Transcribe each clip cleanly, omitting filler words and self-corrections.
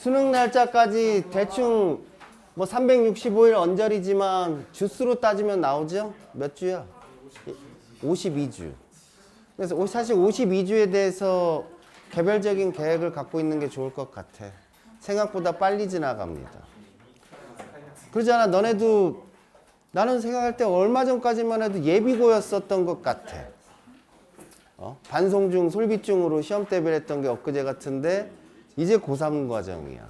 수능 날짜까지 대충 뭐 365일 언저리지만 주수로 따지면 나오죠? 몇 주야? 52주. 그래서 사실 52주에 대해서 개별적인 계획을 갖고 있는 게 좋을 것 같아. 생각보다 빨리 지나갑니다. 그러잖아. 너네도 나는 생각할 때 얼마 전까지만 해도 예비고였었던 것 같아. 반송중, 솔비중으로 시험 대비를 했던 게 엊그제 같은데 이제 고3 과정이야.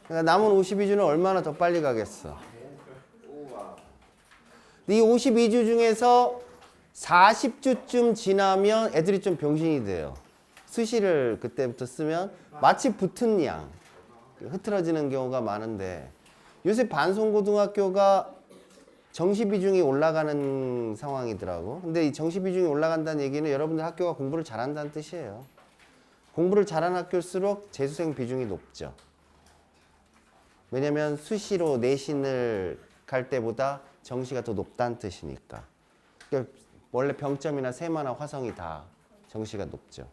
그러니까 남은 52주는 얼마나 더 빨리 가겠어. 이 52주 중에서 40주쯤 지나면 애들이 좀 병신이 돼요. 수시를 그때부터 쓰면 마치 붙은 양 흐트러지는 경우가 많은데 요새 반송고등학교가 정시 비중이 올라가는 상황이더라고. 근데 이 정시 비중이 올라간다는 얘기는 여러분들 학교가 공부를 잘한다는 뜻이에요. 공부를 잘하는 학교일수록 재수생 비중이 높죠. 왜냐면 수시로 내신을 갈 때보다 정시가 더 높다는 뜻이니까. 그러니까 원래 병점이나 세마나 화성이 다 정시가 높죠.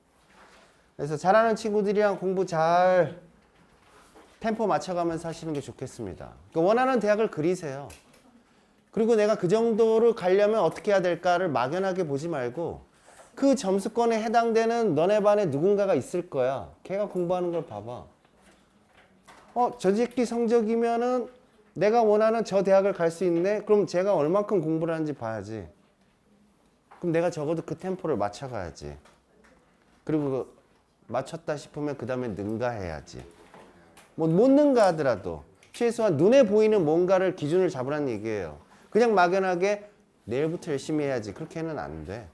그래서 잘하는 친구들이랑 공부 잘 템포 맞춰가면서 하시는 게 좋겠습니다. 그러니까 원하는 대학을 그리세요. 그리고 내가 그 정도로 가려면 어떻게 해야 될까를 막연하게 보지 말고 그 점수권에 해당되는 너네 반에 누군가가 있을 거야. 걔가 공부하는 걸 봐봐. 저 새끼 성적이면은 내가 원하는 저 대학을 갈 수 있네? 그럼 제가 얼만큼 공부를 하는지 봐야지. 그럼 내가 적어도 그 템포를 맞춰가야지. 그리고 맞췄다 싶으면 그 다음에 능가해야지. 뭐 못 능가하더라도 최소한 눈에 보이는 뭔가를 기준을 잡으라는 얘기예요. 그냥 막연하게 내일부터 열심히 해야지. 그렇게는 안 돼.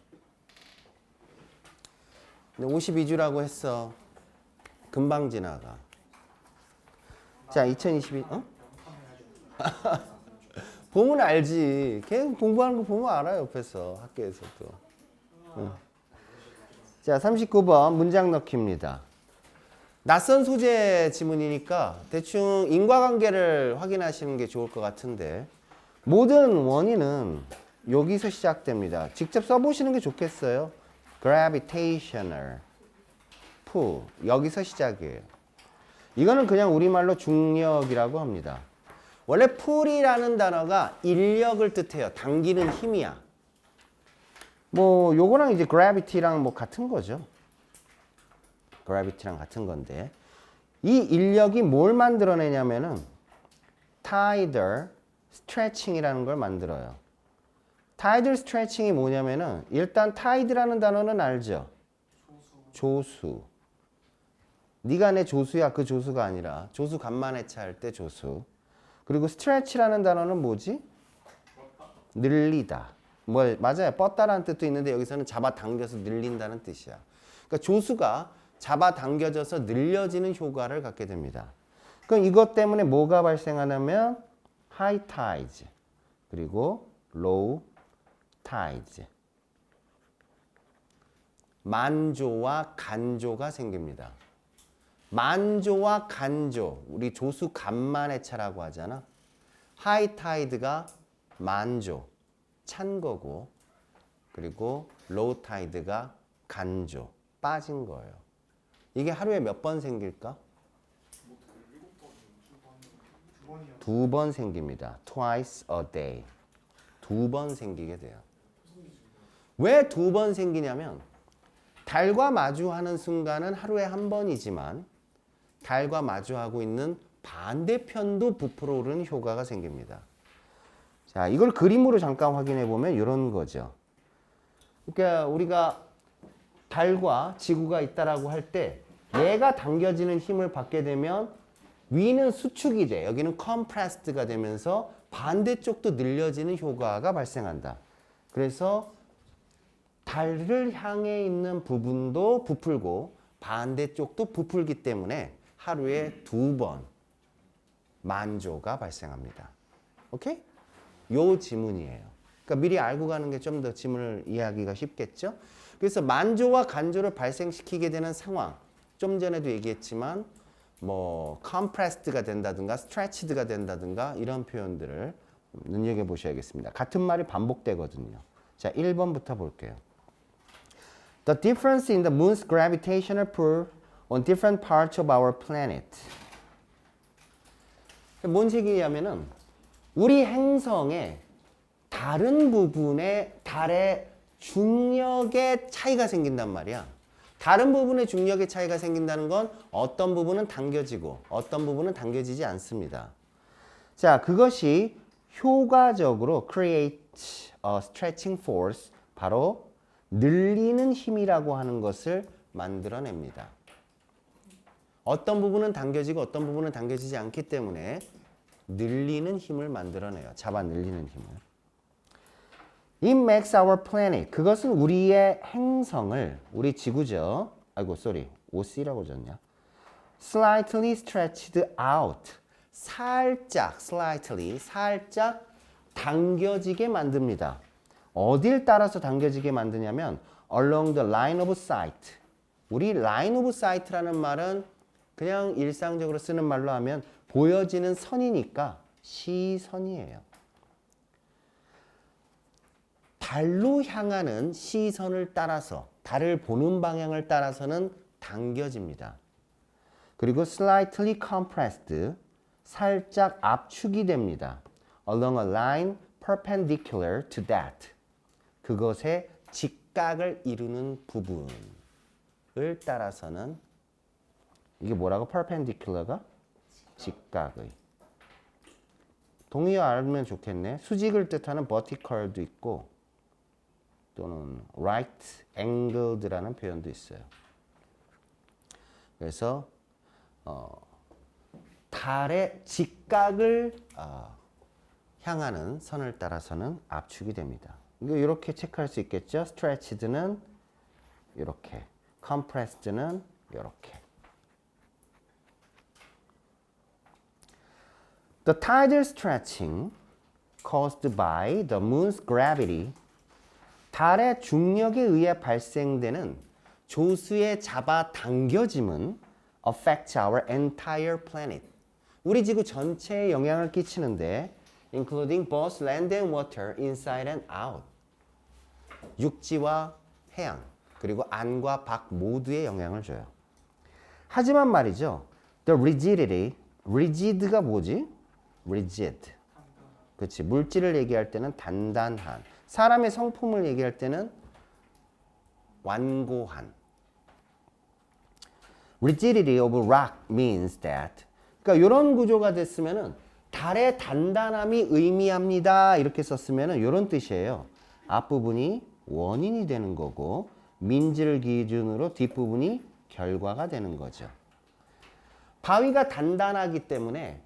52주라고 했어. 금방 지나가. 자, 2022, 보면 알지. 걔 공부하는 거 보면 알아, 옆에서. 학교에서도. 자, 39번 문장 넣기입니다. 낯선 소재 지문이니까 대충 인과관계를 확인하시는 게 좋을 것 같은데 모든 원인은 여기서 시작됩니다. 직접 써보시는 게 좋겠어요. gravitational pull 여기서 시작이에요. 이거는 그냥 우리말로 중력이라고 합니다. 원래 pull이라는 단어가 인력을 뜻해요. 당기는 힘이야. 뭐 요거랑 이제 gravity랑 뭐 같은 거죠. gravity랑 같은 건데 이 인력이 뭘 만들어내냐면은 tidal stretching이라는 걸 만들어요. tidal stretching이 뭐냐면은 일단 tide라는 단어는 알죠? 조수. 네가 내 조수야. 그 조수가 아니라 조수 간만에 차 할 때 조수. 그리고 stretch라는 단어는 뭐지? 늘리다. 뭐 맞아요. 뻗다라는 뜻도 있는데 여기서는 잡아당겨서 늘린다는 뜻이야. 그러니까 조수가 잡아당겨져서 늘려지는 효과를 갖게 됩니다. 그럼 이것 때문에 뭐가 발생하냐면 high tides 그리고 low tides 만조와 간조가 생깁니다. 만조와 간조, 우리 조수 간만의 차라고 하잖아. high tide가 만조, 찬 거고 그리고 low tide가 간조, 빠진 거예요. 이게 하루에 몇 번 생길까? 2번 생깁니다. Twice a day. 2번 생기게 돼요. 왜 2번 생기냐면 달과 마주하는 순간은 하루에 한 번이지만 달과 마주하고 있는 반대편도 부풀어 오르는 효과가 생깁니다. 자, 이걸 그림으로 잠깐 확인해 보면 이런 거죠. 그러니까 우리가 달과 지구가 있다라고 할 때 얘가 당겨지는 힘을 받게 되면 위는 수축이 돼. 여기는 compressed가 되면서 반대쪽도 늘려지는 효과가 발생한다. 그래서 달을 향해 있는 부분도 부풀고 반대쪽도 부풀기 때문에 하루에 2번 만조가 발생합니다. 오케이? 요 지문이에요. 그러니까 미리 알고 가는 게 좀 더 지문을 이해하기가 쉽겠죠? 그래서 만조와 간조를 발생시키게 되는 상황, 좀 전에도 얘기했지만 뭐 compressed가 된다든가 stretched가 된다든가 이런 표현들을 눈여겨보셔야겠습니다. 같은 말이 반복되거든요. 자, 1번부터 볼게요. The difference in the moon's gravitational pull on different parts of our planet. 뭔 얘기냐면은 우리 행성의 다른 부분에 달의 중력의 차이가 생긴단 말이야. 다른 부분의 중력의 차이가 생긴다는 건 어떤 부분은 당겨지고 어떤 부분은 당겨지지 않습니다. 자, 그것이 효과적으로 create a stretching force, 바로 늘리는 힘이라고 하는 것을 만들어냅니다. 어떤 부분은 당겨지고 어떤 부분은 당겨지지 않기 때문에 늘리는 힘을 만들어내요. 잡아 늘리는 힘을. It makes our planet. 그것은 우리의 행성을, 우리 지구죠. 아이고, sorry. OC라고 졌냐? Slightly stretched out. 살짝, slightly, 살짝 당겨지게 만듭니다. 어딜 따라서 당겨지게 만드냐면 along the line of sight. 우리 line of sight라는 말은 그냥 일상적으로 쓰는 말로 하면 보여지는 선이니까 시선이에요. 달로 향하는 시선을 따라서, 달을 보는 방향을 따라서는 당겨집니다. 그리고 slightly compressed, 살짝 압축이 됩니다. along a line perpendicular to that. 그것의 직각을 이루는 부분을 따라서는, 이게 뭐라고? perpendicular가? 직각의. 동의어 알면 좋겠네. 수직을 뜻하는 vertical도 있고 또는 right angled라는 표현도 있어요. 그래서 달의 직각을 향하는 선을 따라서는 압축이 됩니다. 이거 이렇게 체크할 수 있겠죠? stretched는 이렇게, compressed는 이렇게. The tidal stretching caused by the moon's gravity. 달의 중력에 의해 발생되는 조수의 잡아당겨짐은 affects our entire planet. 우리 지구 전체에 영향을 끼치는데 including both land and water, inside and out. 육지와 해양, 그리고 안과 밖 모두에 영향을 줘요. 하지만 말이죠. The rigidity, rigid가 뭐지? rigid. 그렇지. 물질을 얘기할 때는 단단한. 사람의 성품을 얘기할 때는 완고한. Rigidity of rock means that. 그러니까 이런 구조가 됐으면은 달의 단단함이 의미합니다. 이렇게 썼으면은 이런 뜻이에요. 앞부분이 원인이 되는 거고 민지를 기준으로 뒷부분이 결과가 되는 거죠. 바위가 단단하기 때문에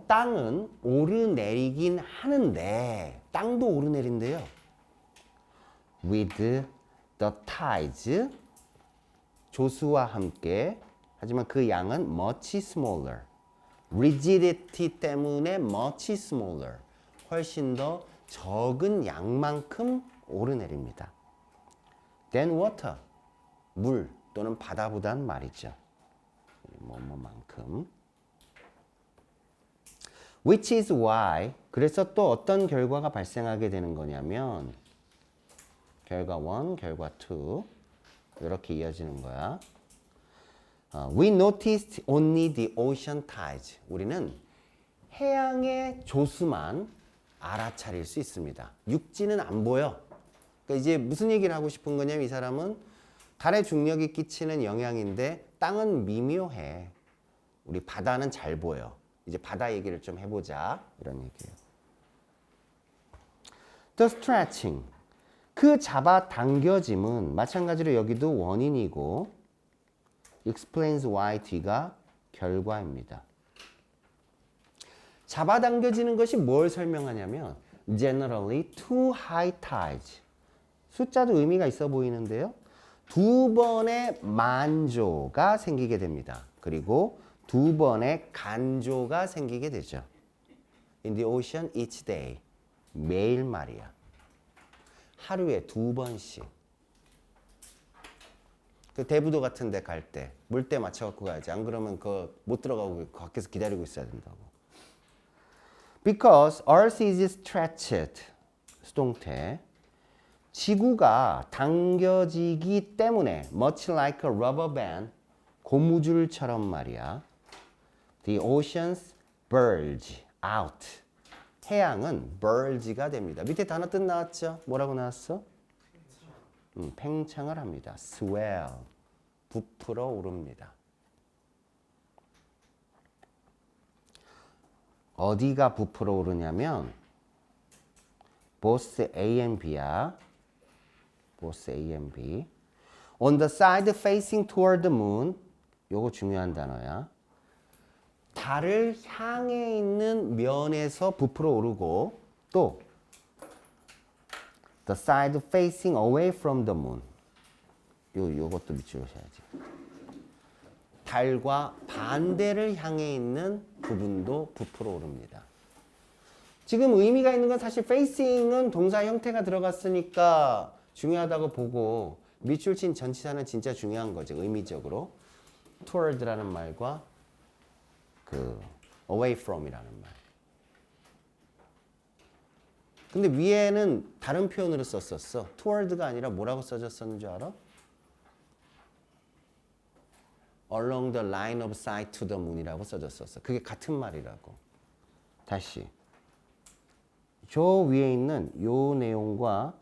땅은 오르내리긴 하는데, 땅도 오르내린대요. With the tides, 조수와 함께. 하지만 그 양은 much smaller. rigidity 때문에 much smaller. 훨씬 더 적은 양만큼 오르내립니다. than water, 물 또는 바다보다는 말이죠. 뭐만큼. Which is why, 그래서 또 어떤 결과가 발생하게 되는 거냐면 결과 1, 결과 2 이렇게 이어지는 거야. We noticed only the ocean tides. 우리는 해양의 조수만 알아차릴 수 있습니다. 육지는 안 보여. 그러니까 이제 무슨 얘기를 하고 싶은 거냐면 이 사람은 달의 중력이 끼치는 영향인데 땅은 미묘해. 우리 바다는 잘 보여. 이제 바다 얘기를 좀 해보자. 이런 얘기예요. The stretching. 그 잡아당겨짐은 마찬가지로 여기도 원인이고 explains why 뒤가 결과입니다. 잡아당겨지는 것이 뭘 설명하냐면 generally two high tides. 숫자도 의미가 있어 보이는데요. 두 번의 만조가 생기게 됩니다. 그리고 두 번의 간조가 생기게 되죠. In the ocean each day. 매일 말이야. 하루에 두 번씩. 그 대부도 같은 데 갈 때 물때 맞춰갖고 가야지. 안 그러면 못 들어가고 밖에서 기다리고 있어야 된다고. Because Earth is stretched. 수동태. 지구가 당겨지기 때문에 much like a rubber band. 고무줄처럼 말이야. The oceans bulge out. 해양은 bulge가 됩니다. 밑에 단어 뜻 나왔죠? 뭐라고 나왔어? 팽창을 합니다. swell. 부풀어 오릅니다. 어디가 부풀어 오르냐면 both A and B야. both A and B. On the side facing toward the moon. 요거 중요한 단어야. 달을 향해 있는 면에서 부풀어 오르고 또 the side facing away from the moon. 요것도 밑줄 그으셔야지. 달과 반대를 향해 있는 부분도 부풀어 오릅니다. 지금 의미가 있는 건 사실 facing은 동사 형태가 들어갔으니까 중요하다고 보고 밑줄 친 전치사는 진짜 중요한 거죠. 의미적으로. toward라는 말과 그 away from이라는 말. 근데 위에는 다른 표현으로 썼었어. toward가 아니라 뭐라고 써졌었는 줄 알아? along the line of sight to the moon이라고 써졌었어. 그게 같은 말이라고. 다시. 저 위에 있는 요 내용과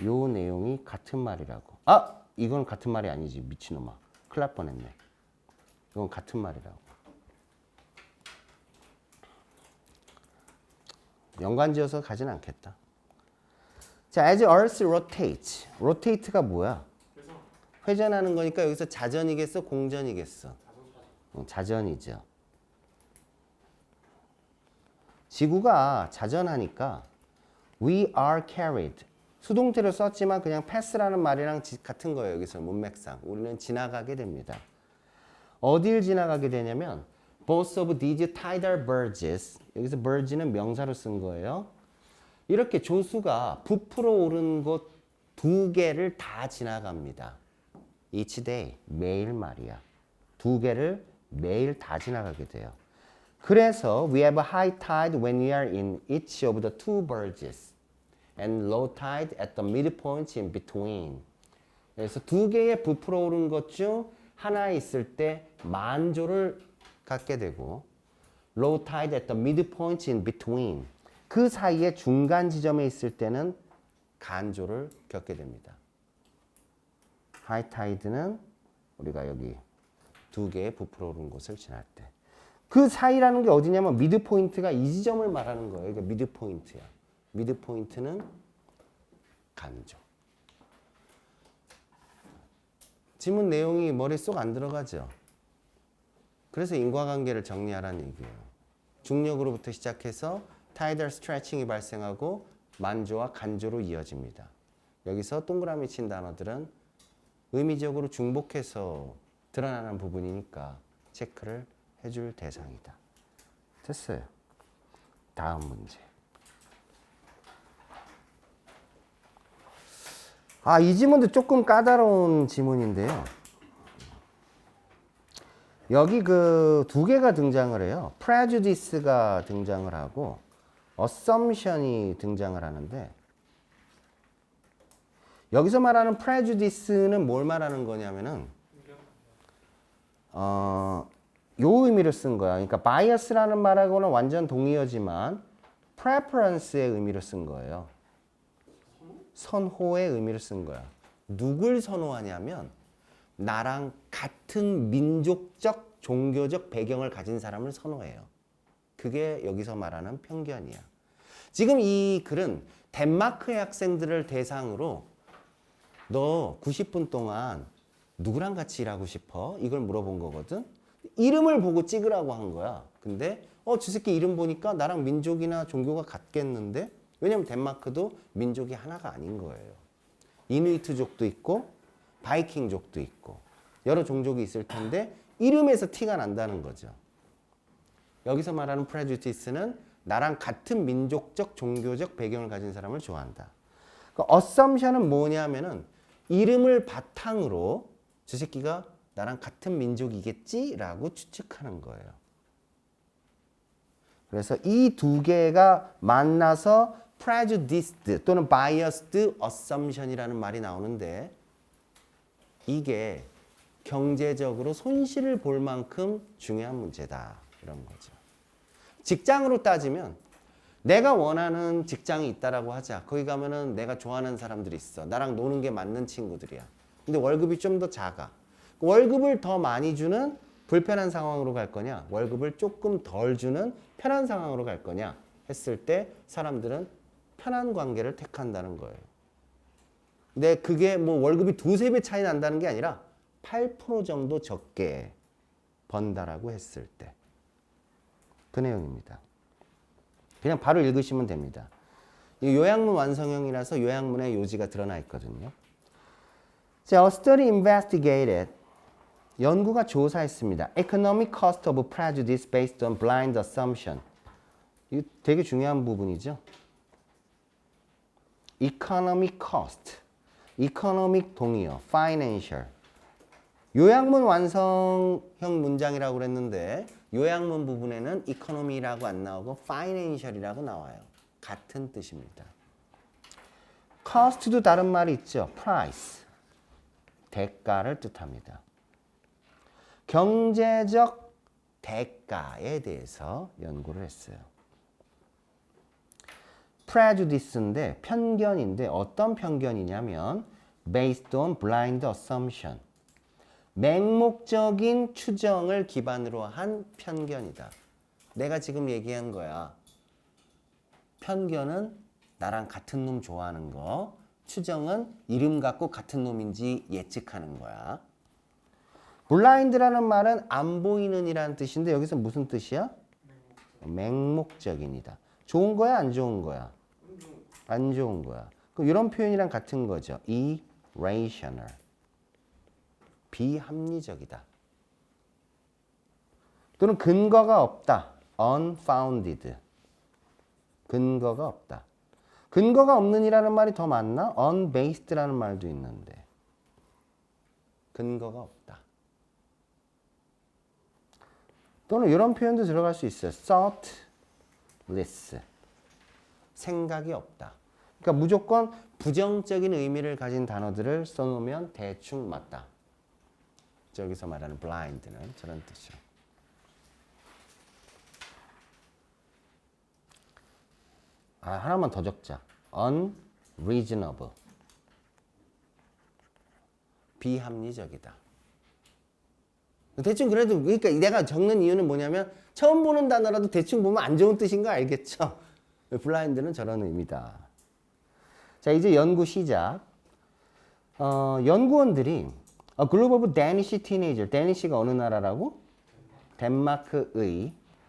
요 내용이 같은 말이라고. 아! 이건 같은 말이 아니지. 미친놈아. 큰일 날 뻔했네. 이건 같은 말이라고. 연관지어서 가진 않겠다. 자, as Earth rotates. rotate가 뭐야? 회전하는 거니까 여기서 자전이겠어? 공전이겠어? 자전이죠. 지구가 자전하니까 we are carried. 수동태로 썼지만 그냥 pass라는 말이랑 같은 거예요. 여기서 문맥상. 우리는 지나가게 됩니다. 어딜 지나가게 되냐면 both of these tidal barges. 여기서 barge는 명사로 쓴 거예요. 이렇게 조수가 부풀어 오른 곳 두 개를 다 지나갑니다. each day. 매일 말이야. 두 개를 매일 다 지나가게 돼요. 그래서 we have a high tide when we are in each of the two barges and low tide at the midpoint in between. 그래서 두 개의 부풀어 오른 것 중 하나에 있을 때 만조를 갖게 되고 low tide at the midpoint in between. 그 사이에 중간 지점에 있을 때는 간조를 겪게 됩니다. 하이 타이드는 우리가 여기 두 개의 부풀어 오른 곳을 지날 때. 그 사이라는 게 어디냐면 미드 포인트가 이 지점을 말하는 거예요. 이게 미드 포인트야. 미드 포인트는 간조. 지문 내용이 머릿속 안 들어가죠. 그래서 인과관계를 정리하라는 얘기예요. 중력으로부터 시작해서 타이덜 스트레칭이 발생하고 만조와 간조로 이어집니다. 여기서 동그라미 친 단어들은 의미적으로 중복해서 드러나는 부분이니까 체크를 해줄 대상이다. 됐어요. 다음 문제. 이 지문도 조금 까다로운 지문인데요. 여기 그 두 개가 등장을 해요. prejudice가 등장을 하고 assumption이 등장을 하는데 여기서 말하는 prejudice는 뭘 말하는 거냐면은 요 의미를 쓴 거야. 그러니까 bias라는 말하고는 완전 동의어지만 preference의 의미를 쓴 거예요. 선호의 의미를 쓴 거야. 누굴 선호하냐면 나랑 같은 민족적, 종교적 배경을 가진 사람을 선호해요. 그게 여기서 말하는 편견이야. 지금 이 글은 덴마크의 학생들을 대상으로 너 90분 동안 누구랑 같이 일하고 싶어? 이걸 물어본 거거든. 이름을 보고 찍으라고 한 거야. 근데 저 새끼 이름 보니까 나랑 민족이나 종교가 같겠는데? 왜냐면 덴마크도 민족이 하나가 아닌 거예요. 이누이트족도 있고 바이킹족도 있고 여러 종족이 있을 텐데 이름에서 티가 난다는 거죠. 여기서 말하는 prejudice는 나랑 같은 민족적, 종교적 배경을 가진 사람을 좋아한다. 그러니까 assumption은 뭐냐면은 이름을 바탕으로 저 새끼가 나랑 같은 민족이겠지라고 추측하는 거예요. 그래서 이 두 개가 만나서 prejudiced 또는 biased assumption이라는 말이 나오는데 이게 경제적으로 손실을 볼 만큼 중요한 문제다. 이런 거죠. 직장으로 따지면 내가 원하는 직장이 있다라고 하자. 거기 가면은 내가 좋아하는 사람들이 있어. 나랑 노는 게 맞는 친구들이야. 근데 월급이 좀 더 작아. 월급을 더 많이 주는 불편한 상황으로 갈 거냐, 월급을 조금 덜 주는 편한 상황으로 갈 거냐 했을 때 사람들은 편한 관계를 택한다는 거예요. 근데 그게 뭐 월급이 두세 배 차이 난다는 게 아니라 8% 정도 적게 번다라고 했을 때. 그 내용입니다. 그냥 바로 읽으시면 됩니다. 이 요약문 완성형이라서 요약문에 요지가 드러나 있거든요. 자, a study investigated. 연구가 조사했습니다. Economic cost of prejudice based on blind assumption. 이거 되게 중요한 부분이죠. Economic cost. Economic 동의어. Financial. 요약문 완성형 문장이라고 그랬는데 요약문 부분에는 economy라고 안 나오고 financial이라고 나와요. 같은 뜻입니다. cost도 다른 말이 있죠. price. 대가를 뜻합니다. 경제적 대가에 대해서 연구를 했어요. prejudice인데 편견인데 어떤 편견이냐면 based on blind assumption. 맹목적인 추정을 기반으로 한 편견이다. 내가 지금 얘기한 거야. 편견은 나랑 같은 놈 좋아하는 거, 추정은 이름 갖고 같은 놈인지 예측하는 거야. 블라인드라는 말은 안 보이는 이라는 뜻인데 여기서 무슨 뜻이야? 맹목적인이다. 좋은 거야, 안 좋은 거야? 안 좋은 거야. 그럼 이런 표현이랑 같은 거죠. irrational. 비합리적이다. 또는 근거가 없다. unfounded. 근거가 없다. 근거가 없는 이라는 말이 더 많나? unbased라는 말도 있는데. 근거가 없다. 또는 이런 표현도 들어갈 수 있어요. thoughtless. 생각이 없다. 그러니까 무조건 부정적인 의미를 가진 단어들을 써놓으면 대충 맞다. 저기서 말하는 blind는 저런 뜻이요. 하나만 더 적자. unreasonable. 비합리적이다. 대충 그래도 그러니까 내가 적는 이유는 뭐냐면 처음 보는 단어라도 대충 보면 안 좋은 뜻인 거 알겠죠? 블라인드는 저런 의미다. 자, 이제 연구 시작. 연구원들이 A group of Danish teenager. 데니시가 어느 나라라고?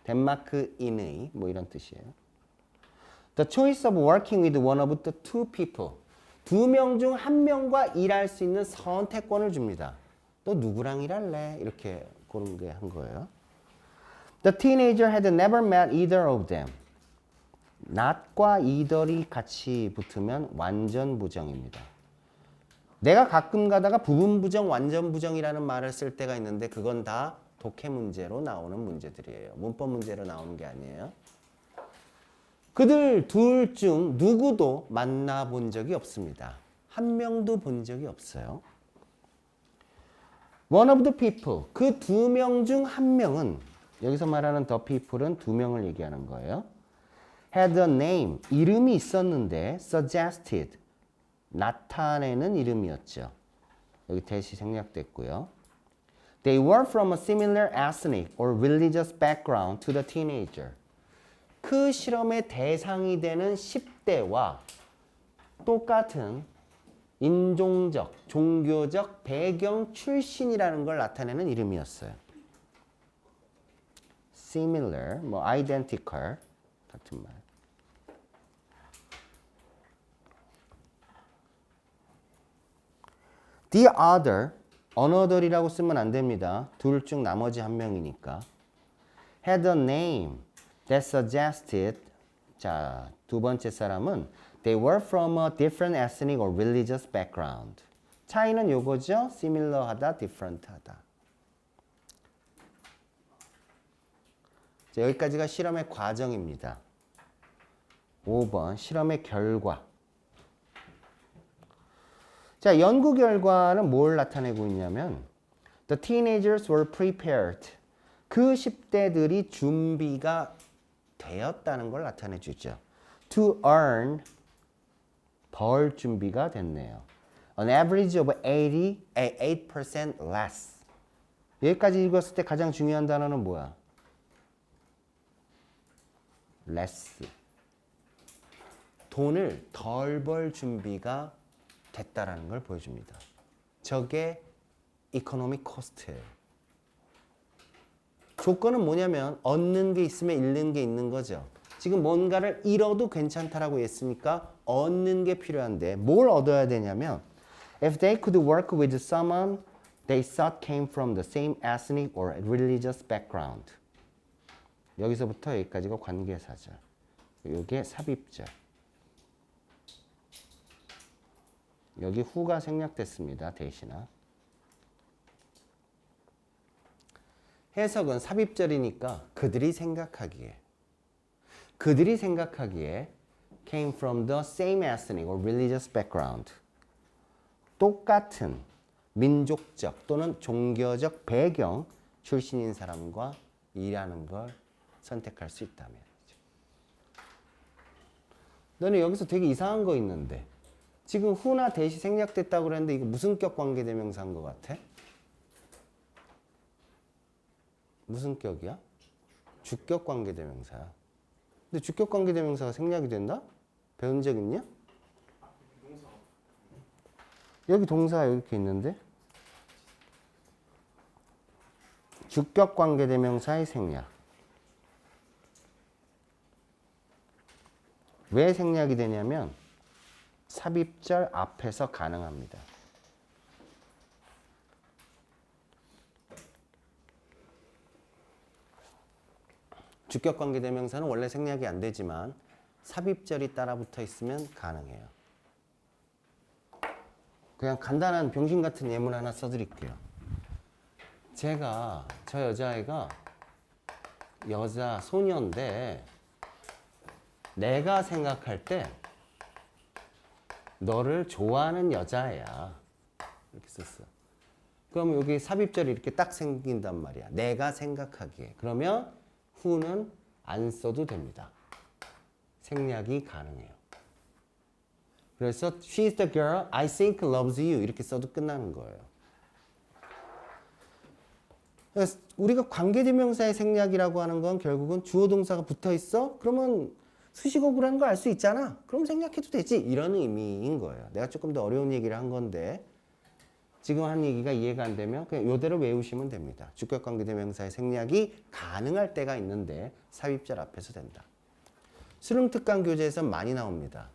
덴마크인의 뭐 이런 뜻이에요. The choice of working with one of the two people. 두 명 중 한 명과 일할 수 있는 선택권을 줍니다. 너 누구랑 일할래? 이렇게 그런 게 한 거예요. The teenager had never met either of them. not과 either이 같이 붙으면 완전 부정입니다. 내가 가끔 가다가 부분 부정, 완전 부정이라는 말을 쓸 때가 있는데 그건 다 독해 문제로 나오는 문제들이에요. 문법 문제로 나오는 게 아니에요. 그들 둘 중 누구도 만나본 적이 없습니다. 한 명도 본 적이 없어요. One of the people, 그 두 명 중 한 명은 여기서 말하는 the people은 두 명을 얘기하는 거예요. had a name, 이름이 있었는데 suggested, 나타내는 이름이었죠. 여기 대시 생략됐고요. They were from a similar ethnic or religious background to the teenager. 그 실험의 대상이 되는 10대와 똑같은 인종적, 종교적 배경 출신이라는 걸 나타내는 이름이었어요. Similar, 뭐 identical 같은 말. The other, another이라고 쓰면 안 됩니다. 둘 중 나머지 한 명이니까. Had a name that suggested, 자, 두 번째 사람은 They were from a different ethnic or religious background. 차이는 요거죠. similar하다, different하다. 자, 여기까지가 실험의 과정입니다. 5번 실험의 결과. 자, 연구 결과는 뭘 나타내고 있냐면 The teenagers were prepared. 그 10대들이 준비가 되었다는 걸 나타내 주죠. To earn, 벌 준비가 됐네요. An average of 8% less. 여기까지 읽었을 때 가장 중요한 단어는 뭐야? less. 돈을 덜 벌 준비가 됐다라는 걸 보여줍니다. 저게 economic cost예요. 조건은 뭐냐면 얻는 게 있으면 잃는 게 있는 거죠. 지금 뭔가를 잃어도 괜찮다라고 했으니까 얻는 게 필요한데 뭘 얻어야 되냐면 If they could work with someone they thought came from the same ethnic or religious background. 여기서부터 여기까지가 관계사절. 이게 삽입절. 여기 후가 생략됐습니다. 대신아. 해석은 삽입절이니까 그들이 생각하기에 came from the same ethnic or religious background. 똑같은 민족적 또는 종교적 배경 출신인 사람과 일하는 걸 선택할 수 있다면. 너는 여기서 되게 이상한 거 있는데 지금 후나 대시 생략됐다고 그랬는데 이거 무슨 격 관계대명사인 것 같아? 무슨 격이야? 주격 관계대명사야. 근데 주격 관계대명사가 생략이 된다? 배운 적 있냐? 여기 동사가 이렇게 있는데 주격 관계대명사의 생략. 왜 생략이 되냐면 삽입절 앞에서 가능합니다. 주격 관계대명사는 원래 생략이 안 되지만 삽입절이 따라 붙어 있으면 가능해요. 그냥 간단한 병신 같은 예문 하나 써드릴게요. 저 여자애가 여자 소녀인데 내가 생각할 때 너를 좋아하는 여자애야. 이렇게 썼어. 그럼 여기 삽입절이 이렇게 딱 생긴단 말이야. 내가 생각하기에. 그러면 후는 안 써도 됩니다. 생략이 가능해요. 그래서 she's the girl I think loves you 이렇게 써도 끝나는 거예요. 그래서 우리가 관계대명사의 생략이라고 하는 건 결국은 주어 동사가 붙어 있어? 그러면 수식어구라는 걸 알 수 있잖아. 그럼 생략해도 되지. 이런 의미인 거예요. 내가 조금 더 어려운 얘기를 한 건데 지금 한 얘기가 이해가 안 되면 그냥 이대로 외우시면 됩니다. 주격 관계대명사의 생략이 가능할 때가 있는데 삽입절 앞에서 된다. 수능특강 교재에서 많이 나옵니다.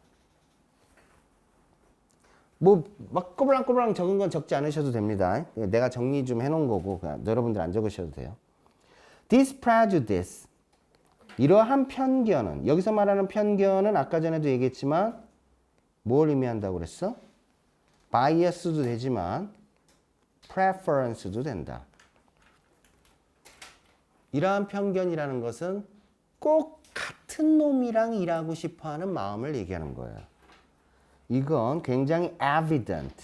뭐 막 꼬불랑꼬불랑 적은 건 적지 않으셔도 됩니다. 내가 정리 좀 해놓은 거고 여러분들 안 적으셔도 돼요. This prejudice, 이러한 편견은, 여기서 말하는 편견은 아까 전에도 얘기했지만 뭘 의미한다고 그랬어? bias도 되지만 preference도 된다. 이러한 편견이라는 것은 꼭 같은 놈이랑 일하고 싶어하는 마음을 얘기하는 거예요. 이건 굉장히 evident,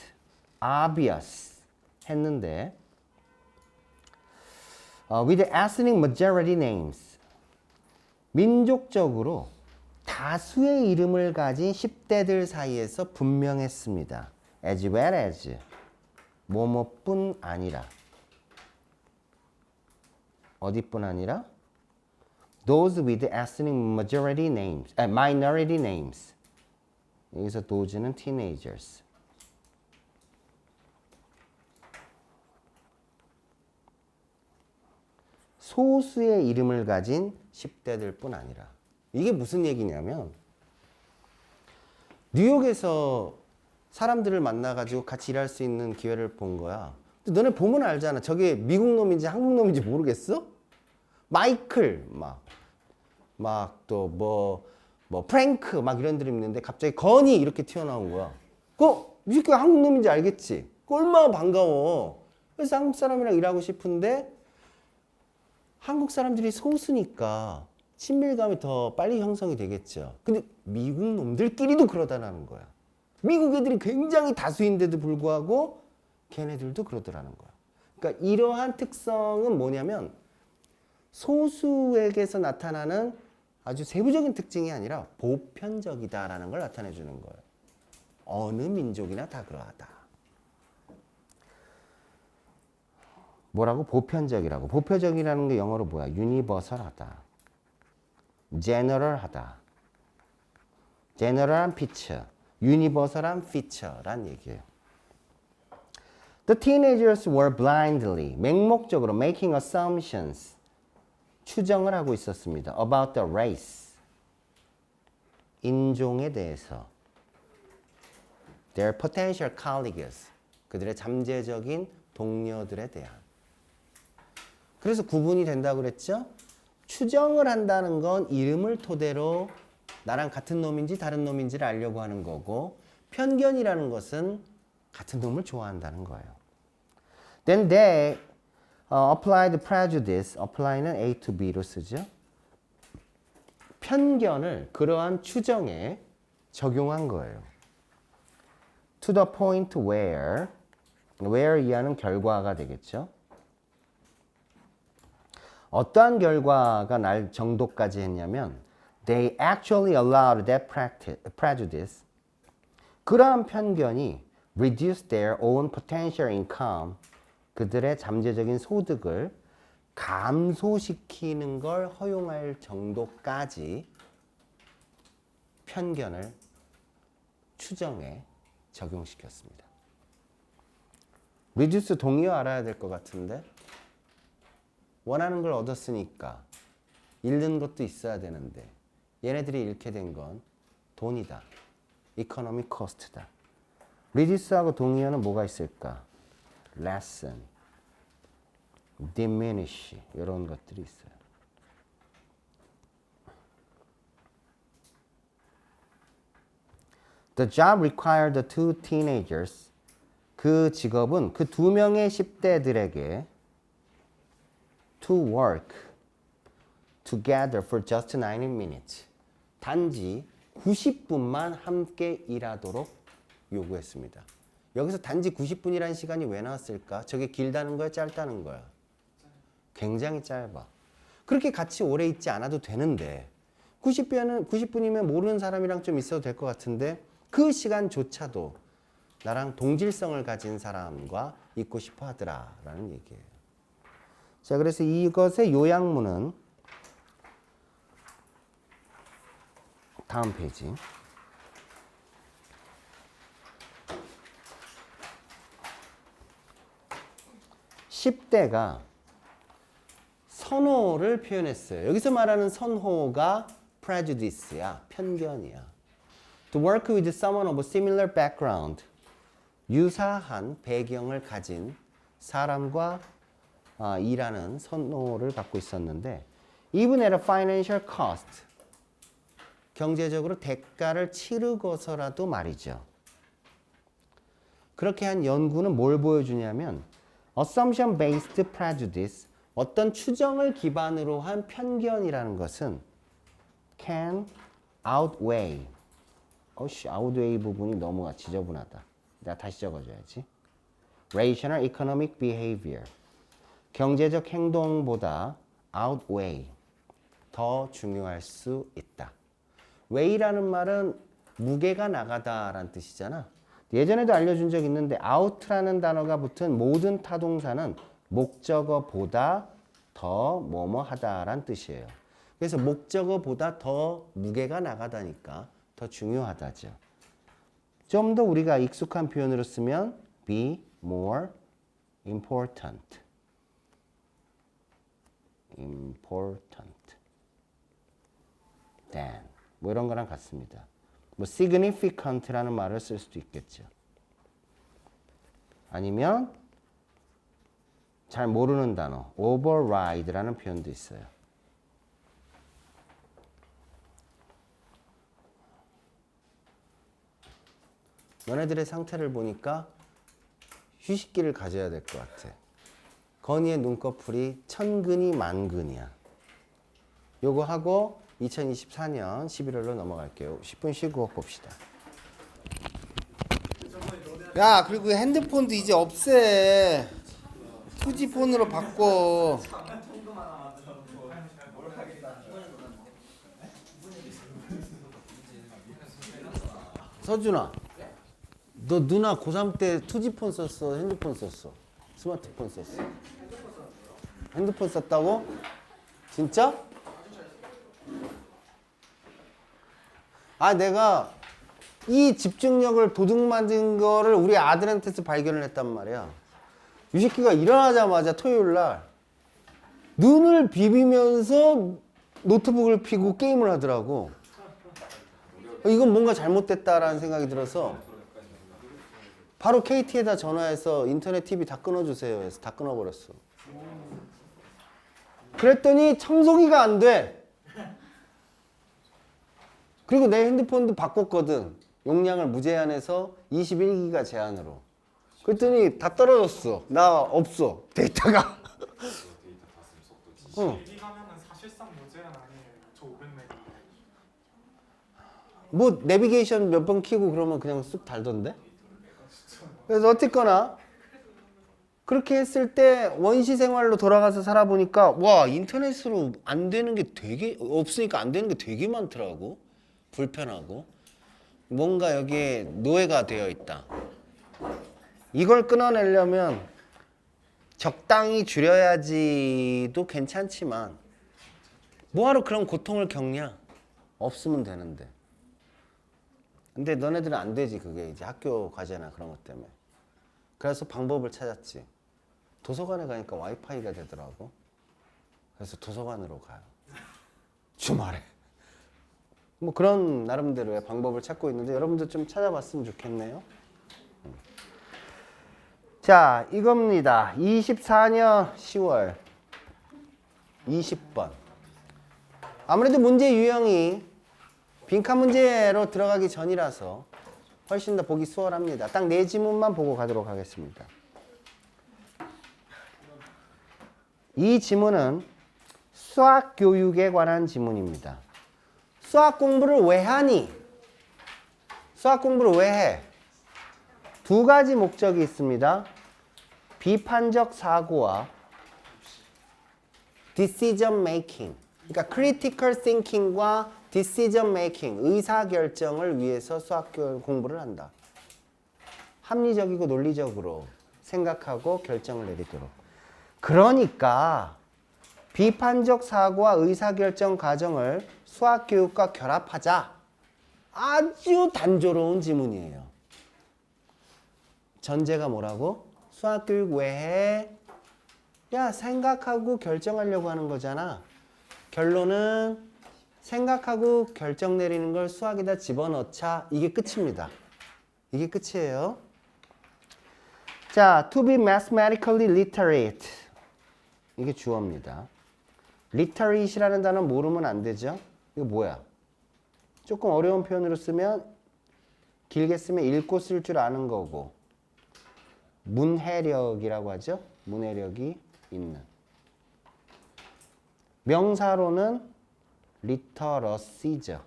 obvious 했는데 with ethnic majority names, 민족적으로 다수의 이름을 가진 10대들 사이에서 분명했습니다. as well as, 뭐뭐뿐 아니라. 어디뿐 아니라? those with ethnic majority names, minority names. 여기서 those는 teenagers. 소수의 이름을 가진 10대들 뿐 아니라. 이게 무슨 얘기냐면 뉴욕에서 사람들을 만나가지고 같이 일할 수 있는 기회를 본 거야. 근데 너네 보면 알잖아. 저게 미국 놈인지 한국 놈인지 모르겠어? 마이클 막 또 뭐 프랭크 막 이런 이름 있는데 갑자기 건이 이렇게 튀어나온 거야. 이 새끼가 한국 놈인지 알겠지? 얼마나 반가워. 그래서 한국 사람이랑 일하고 싶은데 한국 사람들이 소수니까 친밀감이 더 빨리 형성이 되겠죠. 근데 미국 놈들끼리도 그러다라는 거야. 미국 애들이 굉장히 다수인데도 불구하고 걔네들도 그러더라는 거야. 그러니까 이러한 특성은 뭐냐면 소수에게서 나타나는 아주 세부적인 특징이 아니라 보편적이다라는 걸 나타내 주는 거예요. 어느 민족이나 다 그러하다. 뭐라고? 보편적이라고. 보편적이라는 게 영어로 뭐야? 유니버설하다. 제너럴하다. 제너럴한 피처. 유니버설한 피처란 얘기예요. The teenagers were blindly, 맹목적으로 making assumptions, 추정을 하고 있었습니다. About the race, 인종에 대해서. Their potential colleagues, 그들의 잠재적인 동료들에 대한. 그래서 구분이 된다고 그랬죠? 추정을 한다는 건 이름을 토대로 나랑 같은 놈인지 다른 놈인지를 알려고 하는 거고, 편견이라는 것은 같은 놈을 좋아한다는 거예요. Then they applied prejudice. apply는 A to B로 쓰죠. 편견을 그러한 추정에 적용한 거예요. To the point where 이하는 결과가 되겠죠. 어떠한 결과가 날 정도까지 했냐면 they actually allowed that prejudice. 그러한 편견이 reduce their own potential income. 그들의 잠재적인 소득을 감소시키는 걸 허용할 정도까지 편견을 추정에 적용시켰습니다. reduce 동의어 알아야 될 것 같은데 원하는 걸 얻었으니까 잃는 것도 있어야 되는데 얘네들이 잃게 된 건 돈이다. economic cost다. reduce하고 동의어는 뭐가 있을까? lessen, diminish 이런 것들이 있어요. The job required the two teenagers. 그 직업은 그 두 명의 10대들에게 to work together for just 90 minutes. 단지 90분만 함께 일하도록 요구했습니다. 여기서 단지 90분이라는 시간이 왜 나왔을까? 저게 길다는 거야, 짧다는 거야? 굉장히 짧아. 그렇게 같이 오래 있지 않아도 되는데 90분이면 모르는 사람이랑 좀 있어도 될 것 같은데 그 시간조차도 나랑 동질성을 가진 사람과 있고 싶어 하더라라는 얘기예요. 자, 그래서 이것의 요약문은 다음 페이지. 10대가 선호를 표현했어요. 여기서 말하는 선호가 prejudice야, 편견이야. To work with someone of a similar background. 유사한 배경을 가진 사람과 일하는 선호를 갖고 있었는데 even at a financial cost. 경제적으로 대가를 치르고서라도 말이죠. 그렇게 한 연구는 뭘 보여주냐면 assumption-based prejudice, 어떤 추정을 기반으로 한 편견이라는 것은 can outweigh. outweigh 부분이 너무 지저분하다. 내가 다시 적어줘야지. rational economic behavior. 경제적 행동보다 outweigh. 더 중요할 수 있다. weigh라는 말은 무게가 나가다라는 뜻이잖아. 예전에도 알려준 적 있는데 out라는 단어가 붙은 모든 타동사는 목적어보다 더 뭐뭐하다라는 뜻이에요. 그래서 목적어보다 더 무게가 나가다니까 더 중요하다죠. 좀 더 우리가 익숙한 표현으로 쓰면 be more important. than 뭐 이런 거랑 같습니다. 뭐 significant라는 말을 쓸 수도 있겠죠. 아니면 잘 모르는 단어 override라는 표현도 있어요. 너네들의 상태를 보니까 휴식기를 가져야 될 것 같아. 건이의 눈꺼풀이 천근이 만근이야. 요거 하고 2024년 11월로 넘어갈게요. 10분 쉬고 봅시다. 야, 그리고 핸드폰도 이제 없애. 2G 폰으로 바꿔. 서준아, 너 누나 고3 때 투지폰 썼어? 핸드폰 썼어? 스마트폰 썼어? 핸드폰 썼다고? 진짜? 아, 내가 이 집중력을 도둑맞은 거를 우리 아들한테서 발견을 했단 말이야. 이 새끼가 일어나자마자 토요일 날 눈을 비비면서 노트북을 펴고 게임을 하더라고. 이건 뭔가 잘못됐다라는 생각이 들어서 바로 KT에다 전화해서 인터넷 TV 다 끊어주세요 해서 다 끊어버렸어. 그랬더니 청소기가 안 돼. 그리고 내 핸드폰도 바꿨거든. 용량을 무제한해서 21기가 제한으로. 그랬더니 다 떨어졌어. 나 없어. 데이터가. 응. 1기 가면은 사실상 무제한 아니에요. 저 500메가. 뭐 내비게이션 몇 번 키고 그러면 그냥 쑥 달던데? 그래서 어쨌거나 그렇게 했을 때 원시 생활로 돌아가서 살아보니까 와, 인터넷으로 안 되는 게 되게 없으니까 안 되는 게 되게 많더라고. 불편하고 뭔가 여기에 노예가 되어 있다. 이걸 끊어내려면 적당히 줄여야지도 괜찮지만 뭐하러 그런 고통을 겪냐? 없으면 되는데. 근데 너네들은 안 되지. 그게 이제 학교 과제나 그런 것 때문에. 그래서 방법을 찾았지. 도서관에 가니까 와이파이가 되더라고. 그래서 도서관으로 가요. 주말에. 뭐 그런 나름대로의 방법을 찾고 있는데 여러분들 좀 찾아봤으면 좋겠네요. 자, 이겁니다. 24년 10월 20번. 아무래도 문제 유형이 빈칸 문제로 들어가기 전이라서 훨씬 더 보기 수월합니다. 딱 4지문만 보고 가도록 하겠습니다. 이 지문은 수학 교육에 관한 지문입니다. 수학 공부를 왜 하니? 수학 공부를 왜 해? 두 가지 목적이 있습니다. 비판적 사고와 decision making. 그러니까 critical thinking과 decision making, 의사 결정을 위해서 수학 공부를 한다. 합리적이고 논리적으로 생각하고 결정을 내리도록. 그러니까 비판적 사고와 의사 결정 과정을 수학 교육과 결합하자. 아주 단조로운 지문이에요. 전제가 뭐라고? 수학 교육 왜 해? 야, 생각하고 결정하려고 하는 거잖아. 결론은 생각하고 결정 내리는 걸 수학에다 집어넣자. 이게 끝입니다. 이게 끝이에요. 자, to be mathematically literate. 이게 주어입니다. literate이라는 단어 모르면 안 되죠? 이거 뭐야? 조금 어려운 표현으로 쓰면 길게 쓰면 읽고 쓸 줄 아는 거고 문해력이라고 하죠? 문해력이 있는. 명사로는 literacy죠.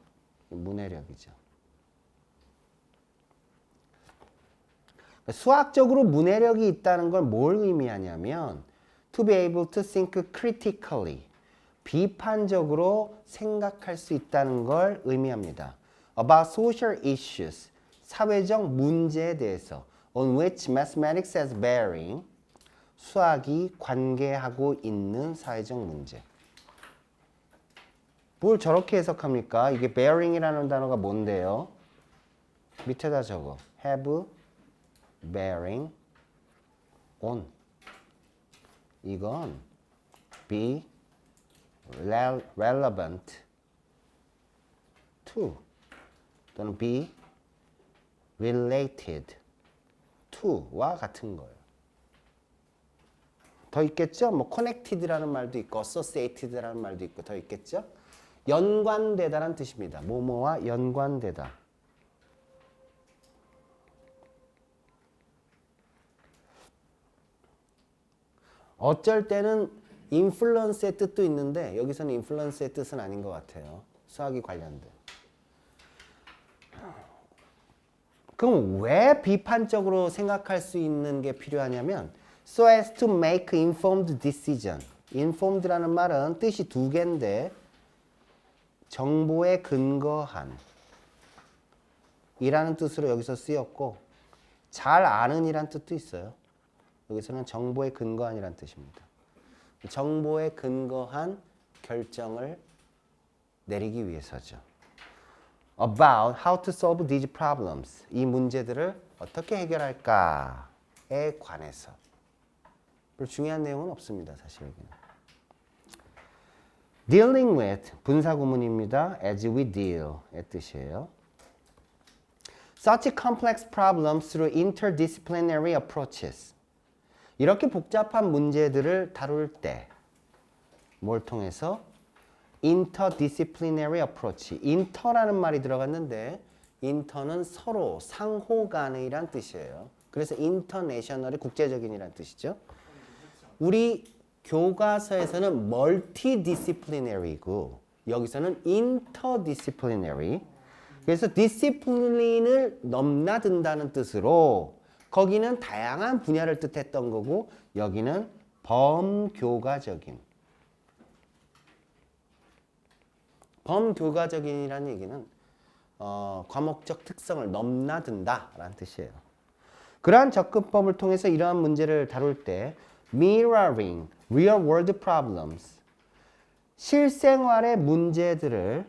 문해력이죠. 수학적으로 문해력이 있다는 걸 뭘 의미하냐면 to be able to think critically. 비판적으로 생각할 수 있다는 걸 의미합니다. About social issues. 사회적 문제에 대해서. On which mathematics has bearing. 수학이 관계하고 있는 사회적 문제. 뭘 저렇게 해석합니까? 이게 bearing이라는 단어가 뭔데요? 밑에다 적어. have bearing on. 이건 be relevant to 또는 be related to와 같은 거예요. 더 있겠죠? 뭐 connected라는 말도 있고 associated라는 말도 있고 더 있겠죠? 연관되다라는 뜻입니다. 뭐뭐와 연관되다. 어쩔 때는 influence의 뜻도 있는데 여기서는 influence의 뜻은 아닌 것 같아요. 수학이 관련된. 그럼 왜 비판적으로 생각할 수 있는 게 필요하냐면 so as to make informed decision. informed라는 말은 뜻이 두 개인데 정보에 근거한 이라는 뜻으로 여기서 쓰였고 잘 아는 이란 뜻도 있어요. 여기서는 정보에 근거한이란 뜻입니다. 정보에 근거한 결정을 내리기 위해서죠. About how to solve these problems. 이 문제들을 어떻게 해결할까에 관해서. 별 중요한 내용은 없습니다. 사실 여기는. Dealing with 분사구문입니다. As we deal의 뜻이에요. Such complex problems through interdisciplinary approaches. 이렇게 복잡한 문제들을 다룰 때 뭘 통해서? interdisciplinary approach. inter라는 말이 들어갔는데 inter는 서로 상호 간의란 뜻이에요. 그래서 international이 국제적인이란 뜻이죠. 우리 교과서에서는 multidisciplinary고 여기서는 interdisciplinary. 그래서 discipline을 넘나든다는 뜻으로 거기는 다양한 분야를 뜻했던 거고 여기는 범교과적인. 범교과적인이라는 얘기는 과목적 특성을 넘나든다라는 뜻이에요. 그러한 접근법을 통해서 이러한 문제를 다룰 때 mirroring real world problems 실생활의 문제들을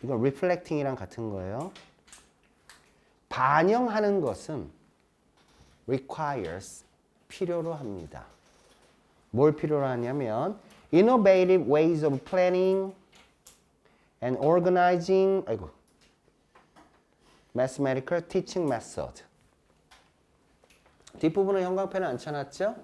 이건 reflecting이랑 같은 거예요. 반영하는 것은 requires 필요로 합니다. 뭘 필요로 하냐면 innovative ways of planning and organizing mathematical teaching method. 뒷부분은 형광펜을 안 쳐놨죠?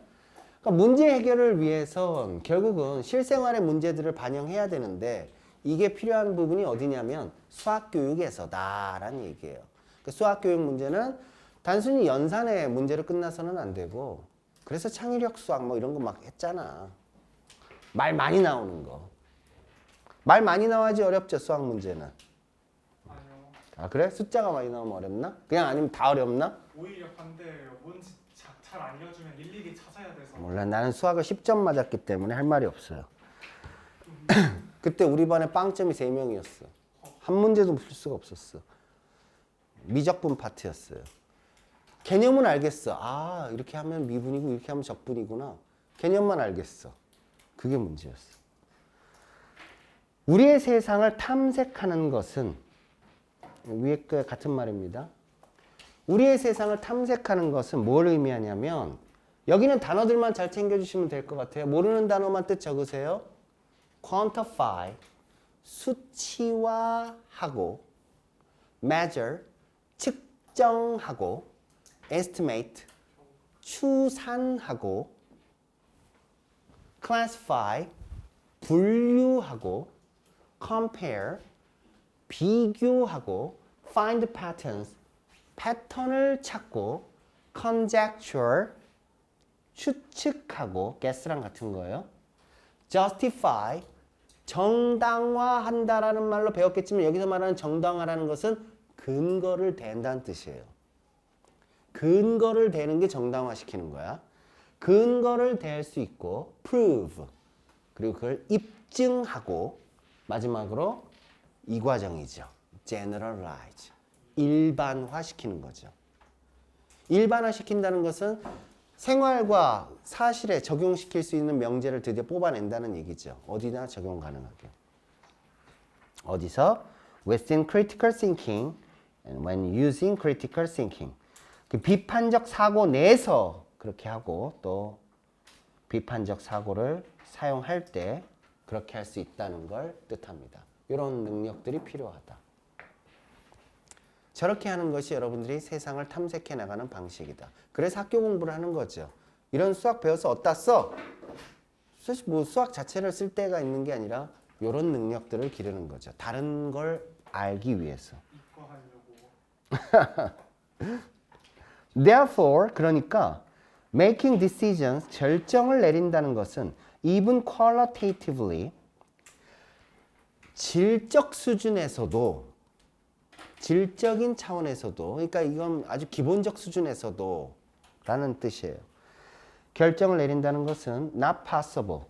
그러니까 문제 해결을 위해선 결국은 실생활의 문제들을 반영해야 되는데 이게 필요한 부분이 어디냐면 수학교육에서다라는 얘기예요. 그러니까 수학교육 문제는 단순히 연산의 문제로 끝나서는 안 되고 그래서 창의력 수학 뭐 이런 거 막 했잖아. 말 많이 나오는 거. 말 많이 나와야지 어렵죠, 수학 문제는. 아니요. 아, 그래? 숫자가 많이 나오면 어렵나? 그냥 아니면 다 어렵나? 오히려 반대예요. 뭔지 잘 알려주면 일일이 찾아야 돼서. 몰라. 나는 수학을 10점 맞았기 때문에 할 말이 없어요. 그때 우리 반에 빵점이 3명이었어. 한 문제도 풀 수가 없었어. 미적분 파트였어요. 개념은 알겠어. 아, 이렇게 하면 미분이고 이렇게 하면 적분이구나. 개념만 알겠어. 그게 문제였어. 우리의 세상을 탐색하는 것은 위에 거 같은 말입니다. 우리의 세상을 탐색하는 것은 뭘 의미하냐면 여기는 단어들만 잘 챙겨주시면 될 것 같아요. 모르는 단어만 뜻 적으세요. quantify, 수치화하고 measure, 측정하고 estimate, 추산하고 classify, 분류하고 compare, 비교하고 find patterns, 패턴을 찾고 conjecture, 추측하고 guess랑 같은 거예요. justify, 정당화한다라는 말로 배웠겠지만 여기서 말하는 정당화라는 것은 근거를 댄다는 뜻이에요. 근거를 대는 게 정당화시키는 거야. 근거를 댈 수 있고 prove, 그리고 그걸 입증하고 마지막으로 이 과정이죠. generalize, 일반화시키는 거죠. 일반화시킨다는 것은 생활과 사실에 적용시킬 수 있는 명제를 드디어 뽑아낸다는 얘기죠. 어디나 적용 가능하게. 어디서? Within critical thinking and when using critical thinking. 그 비판적 사고 내에서 그렇게 하고 또 비판적 사고를 사용할 때 그렇게 할 수 있다는 걸 뜻합니다. 이런 능력들이 필요하다. 저렇게 하는 것이 여러분들이 세상을 탐색해 나가는 방식이다. 그래서 학교 공부를 하는 거죠. 이런 수학 배워서 어디다 써? 사실 뭐 수학 자체를 쓸 때가 있는 게 아니라 이런 능력들을 기르는 거죠. 다른 걸 알기 위해서. 이과하려고. Therefore, 그러니까 making decisions, 결정을 내린다는 것은 even qualitatively, 질적 수준에서도, 질적인 차원에서도, 그러니까 이건 아주 기본적 수준에서도 라는 뜻이에요. 결정을 내린다는 것은 not possible,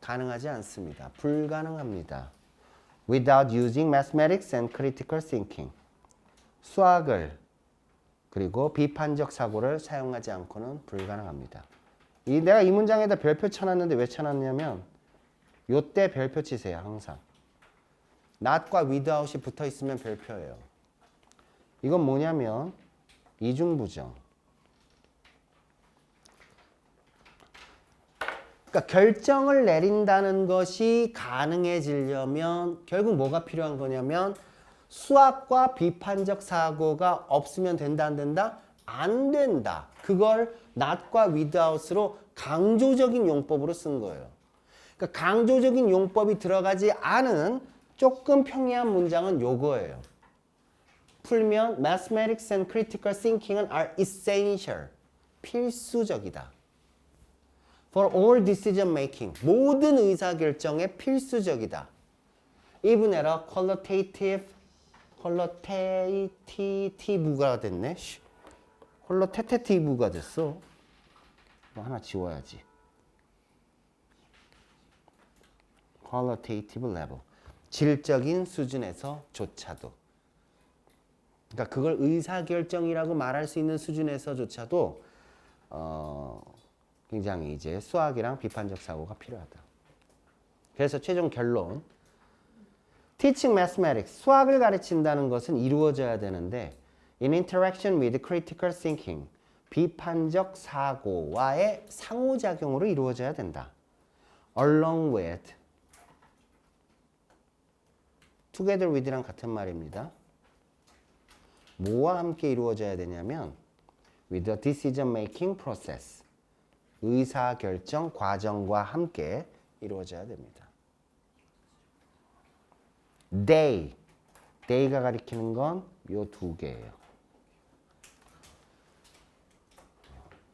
가능하지 않습니다. 불가능합니다. Without using mathematics and critical thinking. 수학을 그리고 비판적 사고를 사용하지 않고는 불가능합니다. 내가 이 문장에다 별표 쳐놨는데 왜 쳐놨냐면 요때 별표 치세요. 항상. not과 without이 붙어 있으면 별표예요. 이건 뭐냐면 이중부정. 그러니까 결정을 내린다는 것이 가능해지려면 결국 뭐가 필요한 거냐면 수학과 비판적 사고가 없으면 된다 안 된다? 안 된다. 그걸 not과 without으로 강조적인 용법으로 쓴 거예요. 그러니까 강조적인 용법이 들어가지 않은 조금 평이한 문장은 요거예요. 풀면 mathematics and critical thinking은 are essential. 필수적이다. For all decision making. 모든 의사결정에 필수적이다. even at a qualitative가 됐네. qualitative가 됐어. 뭐 하나 지워야지. qualitative level. 질적인 수준에서조차도. 그러니까 그걸 의사결정이라고 말할 수 있는 수준에서조차도 굉장히 이제 수학이랑 비판적 사고가 필요하다. 그래서 최종 결론. Teaching mathematics, 수학을 가르친다는 것은 이루어져야 되는데 in interaction with critical thinking, 비판적 사고와의 상호작용으로 이루어져야 된다. Along with, together with랑 같은 말입니다. 뭐와 함께 이루어져야 되냐면 with the decision making process, 의사결정 과정과 함께 이루어져야 됩니다. They가 가리키는 건 요 두 개예요.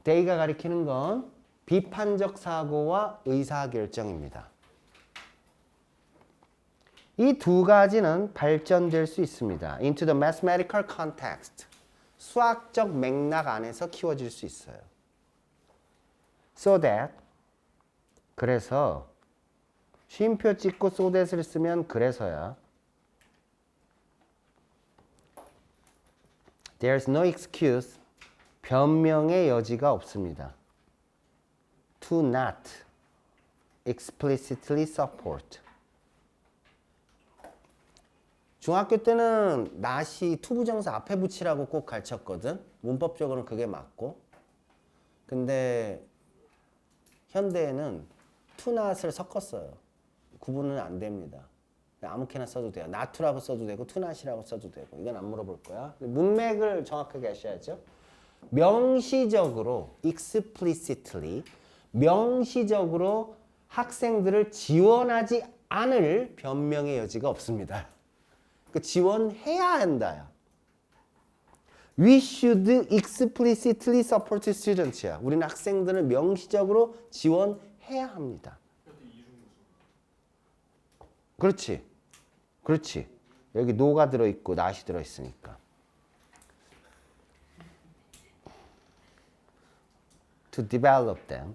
They가 가리키는 건 비판적 사고와 의사결정입니다. 이 두 가지는 발전될 수 있습니다. Into the mathematical context. 수학적 맥락 안에서 키워질 수 있어요. So that. 그래서 쉼표 찍고 so that을 쓰면 그래서야. There's no excuse. 변명의 여지가 없습니다. To not explicitly support. 중학교 때는 not이 투부정사 앞에 붙이라고 꼭 가르쳤거든. 문법적으로는 그게 맞고. 근데 현대에는 to not을 섞었어요. 구분은 안 됩니다. 아무렇게나 써도 돼요. not to라고 써도 되고 to not이라고 써도 되고. 이건 안 물어볼 거야. 문맥을 정확하게 하셔야죠. 명시적으로 explicitly 명시적으로 학생들을 지원하지 않을 변명의 여지가 없습니다. 그 지원해야 한다야. We should explicitly support students야. 우리는 학생들을 명시적으로 지원해야 합니다. 그렇지. 그렇지. 여기 no가 들어있고 not이 들어있으니까. To develop them.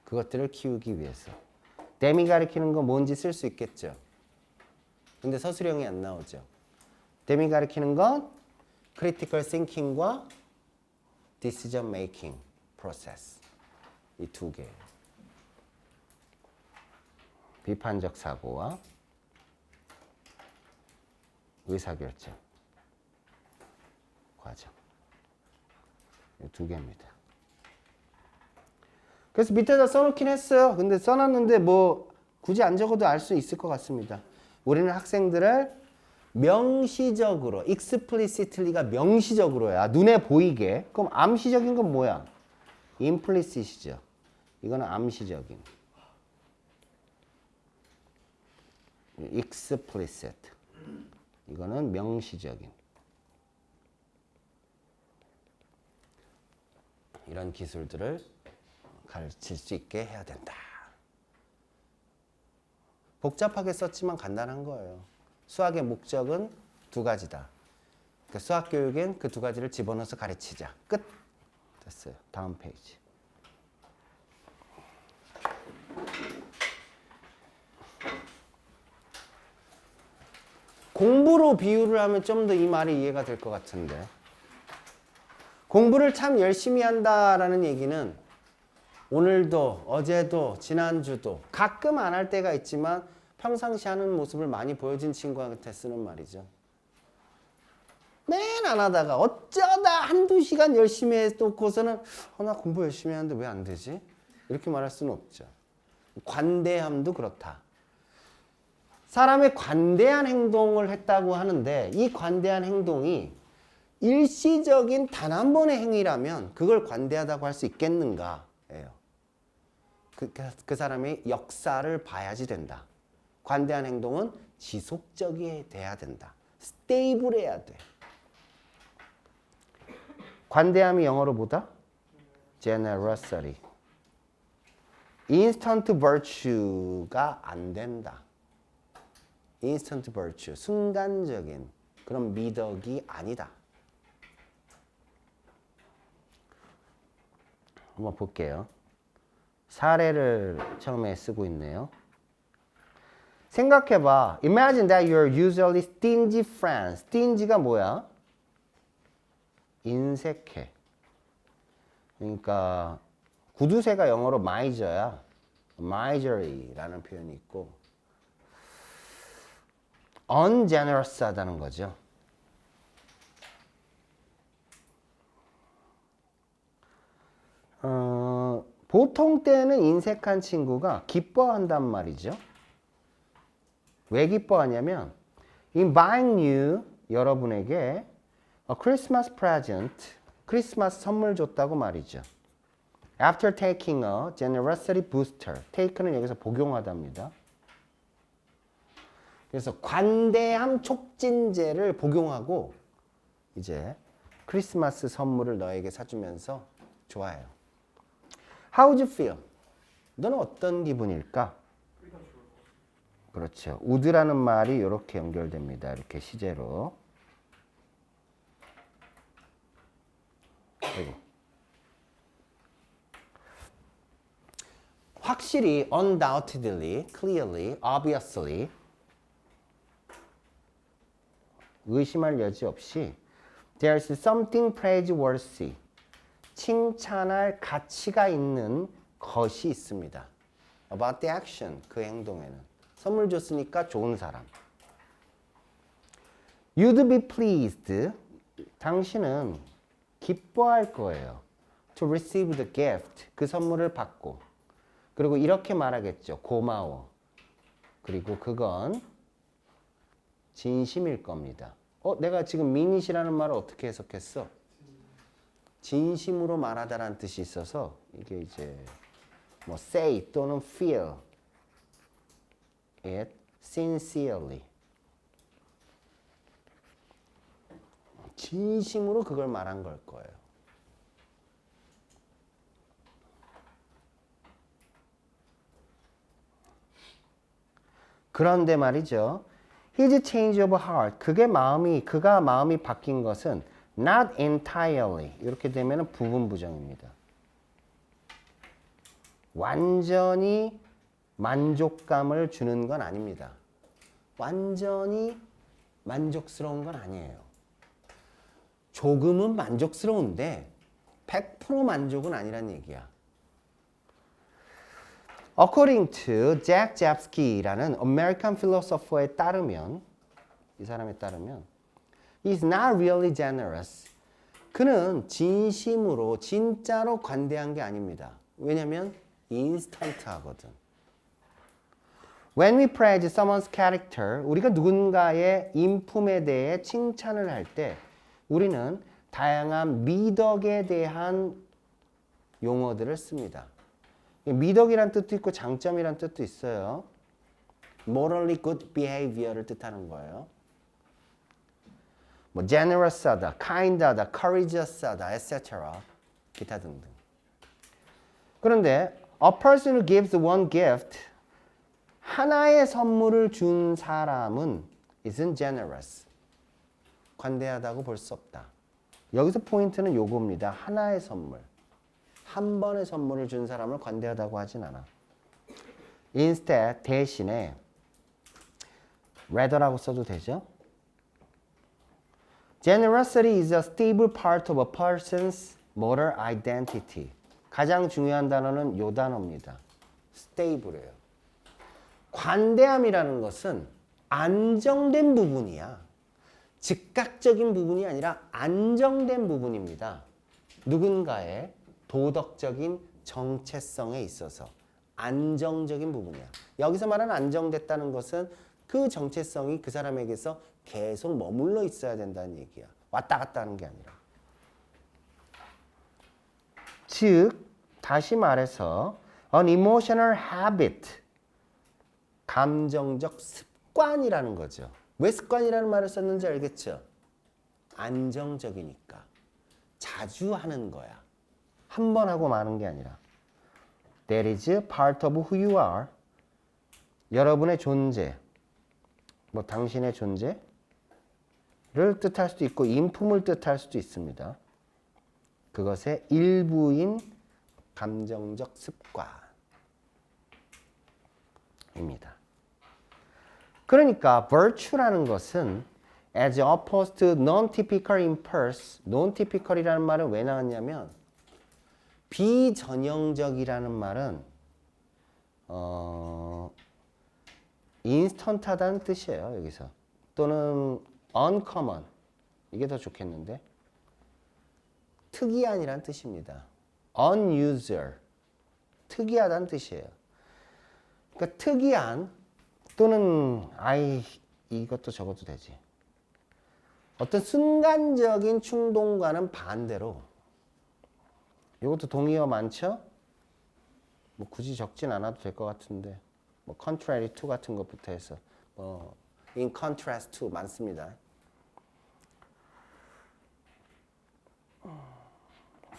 그것들을 키우기 위해서. them이 가리키는 건 뭔지 쓸 수 있겠죠. 근데 서술형이 안 나오죠. them이 가리키는 건 critical thinking과 decision making process. 이 두 개. 비판적 사고와 의사결정 과정. 이 두 개입니다. 그래서 밑에다 써놓긴 했어요. 근데 써놨는데 뭐 굳이 안 적어도 알 수 있을 것 같습니다. 우리는 학생들을 명시적으로, explicitly가 명시적으로야. 눈에 보이게. 그럼 암시적인 건 뭐야? implicit이죠. 이거는 암시적인. explicit. 이거는 명시적인. 이런 기술들을 가르칠 수 있게 해야 된다. 복잡하게 썼지만 간단한 거예요. 수학의 목적은 두 가지다. 그러니까 수학 교육엔 그 두 가지를 집어넣어서 가르치자. 끝. 됐어요. 다음 페이지. 공부로 비유를 하면 좀 더 이 말이 이해가 될 것 같은데. 공부를 참 열심히 한다라는 얘기는 오늘도, 어제도, 지난주도 가끔 안 할 때가 있지만 평상시 하는 모습을 많이 보여준 친구한테 쓰는 말이죠. 맨 안 하다가 어쩌다 한두 시간 열심히 해놓고서는 나 공부 열심히 하는데 왜 안 되지? 이렇게 말할 수는 없죠. 관대함도 그렇다. 사람의 관대한 행동을 했다고 하는데 이 관대한 행동이 일시적인 단 한 번의 행위라면 그걸 관대하다고 할 수 있겠는가? 예요. 그 사람의 역사를 봐야지 된다. 관대한 행동은 지속적이 돼야 된다. 스테이블해야 돼. 관대함이 영어로 뭐다? generosity. instant virtue가 안 된다. instant virtue, 순간적인 그런 미덕이 아니다. 한번 볼게요. 사례를 처음에 쓰고 있네요. 생각해봐. Imagine that you're usually stingy friend. stingy가 뭐야? 인색해. 그러니까 구두쇠가 영어로 miser야. miserly라는 표현이 있고 ungenerous 하다는 거죠. 보통 때는 인색한 친구가 기뻐한단 말이죠. 왜 기뻐하냐면 in buying you 여러분에게 a Christmas present 크리스마스 선물 줬다고 말이죠. After taking a generosity booster take는 여기서 복용하답니다. 그래서 관대함 촉진제를 복용하고 이제 크리스마스 선물을 너에게 사주면서 좋아해요. How would you feel? 너는 어떤 기분일까? 그렇죠. would라는 말이 이렇게 연결됩니다. 이렇게 시제로. 그리고 확실히, undoubtedly, clearly, obviously 의심할 여지 없이 there's something praiseworthy 칭찬할 가치가 있는 것이 있습니다. About the action, 그 행동에는. 선물 줬으니까 좋은 사람. You'd be pleased, 당신은 기뻐할 거예요. To receive the gift, 그 선물을 받고. 그리고 이렇게 말하겠죠. 고마워. 그리고 그건 진심일 겁니다. 내가 지금 미닛이라는 말을 어떻게 해석했어? 진심으로 말하다라는 뜻이 있어서 이게 이제 뭐 say 또는 feel it sincerely 진심으로 그걸 말한 걸 거예요. 그런데 말이죠. His change of heart 그가 마음이 바뀐 것은 not entirely 이렇게 되면 부분 부정입니다. 완전히 만족감을 주는 건 아닙니다. 완전히 만족스러운 건 아니에요. 조금은 만족스러운데 100% 만족은 아니란 얘기야. According to Jack Japsky라는 American philosopher에 따르면 이 사람에 따르면 He's not really generous. 그는 진심으로 진짜로 관대한 게 아닙니다. 왜냐면 인스턴트 하거든. When we praise someone's character, 우리가 누군가의 인품에 대해 칭찬을 할 때 우리는 다양한 미덕에 대한 용어들을 씁니다. 미덕이란 뜻도 있고 장점이란 뜻도 있어요. Morally good behavior를 뜻하는 거예요. 뭐 generous하다, kind하다, courageous하다, etc. 기타 등등. 그런데 a person who gives one gift 하나의 선물을 준 사람은 isn't generous. 관대하다고 볼 수 없다. 여기서 포인트는 요겁니다. 하나의 선물. 한 번의 선물을 준 사람을 관대하다고 하진 않아. Instead, 대신에 rather라고 써도 되죠? Generosity is a stable part of a person's moral identity. 가장 중요한 단어는 요 단어입니다. stable이에요. 관대함이라는 것은 안정된 부분이야. 즉각적인 부분이 아니라 안정된 부분입니다. 누군가의 도덕적인 정체성에 있어서 안정적인 부분이야. 여기서 말하는 안정됐다는 것은 그 정체성이 그 사람에게서 계속 머물러 있어야 된다는 얘기야. 왔다 갔다 하는 게 아니라. 즉, 다시 말해서 an emotional habit, 감정적 습관이라는 거죠. 왜 습관이라는 말을 썼는지 알겠죠? 안정적이니까. 자주 하는 거야. 한 번 하고 마는 게 아니라. That is part of who you are. 여러분의 존재, 뭐 당신의 존재를 뜻할 수도 있고 인품을 뜻할 수도 있습니다. 그것의 일부인 감정적 습관입니다. 그러니까 virtue라는 것은 as opposed to non-typical impulse, non-typical이라는 말은 왜 나왔냐면 비전형적이라는 말은 인스턴트하다는 뜻이에요. 여기서. 또는 uncommon, 이게 더 좋겠는데 특이한이란 뜻입니다. unusual, 특이하다는 뜻이에요. 그러니까 특이한 또는 이것도 저것도 되지. 어떤 순간적인 충동과는 반대로 이것도 동의어 많죠? 뭐 굳이 적진 않아도 될 것 같은데 뭐 contrary to 같은 것부터 해서 뭐 in contrast to 많습니다.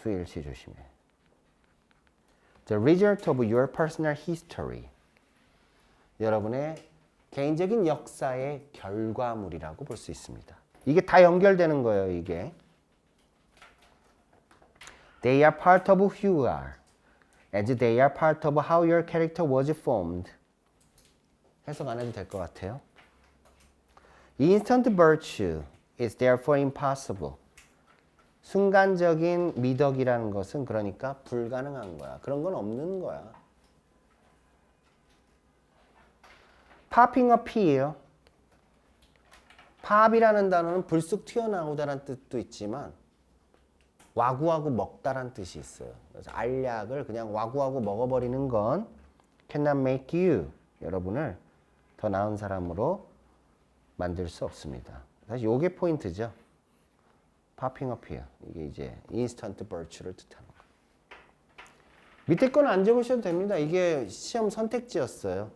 수일치 조심해. The result of your personal history. 여러분의 개인적인 역사의 결과물이라고 볼 수 있습니다. 이게 다 연결되는 거예요, 이게. They are part of who you are, as they are part of how your character was formed. 해석 안 해도 될 것 같아요. Instant virtue is therefore impossible. 순간적인 미덕이라는 것은 그러니까 불가능한 거야. 그런 건 없는 거야. Popping a peel. 팝이라는 단어는 불쑥 튀어나오다라는 뜻도 있지만 와구와구 먹다라는 뜻이 있어요. 그래서 알약을 그냥 와구와구 먹어버리는 건 cannot make you, 여러분을 더 나은 사람으로 만들 수 없습니다. 사실 이게 포인트죠. Popping a peel. 이게 이제 instant virtue를 뜻하는 거예요. 밑에 거는 안 적으셔도 됩니다. 이게 시험 선택지였어요.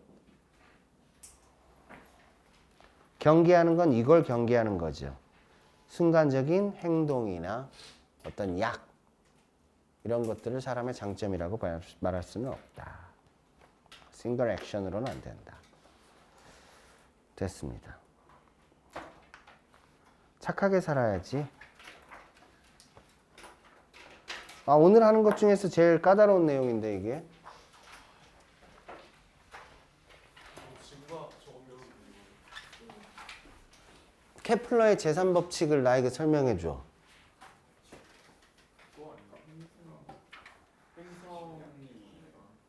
경계하는 건 이걸 경계하는 거죠. 순간적인 행동이나 어떤 약 이런 것들을 사람의 장점이라고 말할 수는 없다. 싱글 액션으로는 안 된다. 됐습니다. 착하게 살아야지. 오늘 하는 것 중에서 제일 까다로운 내용인데 이게. 케플러의 제3법칙을 나에게 설명해 줘.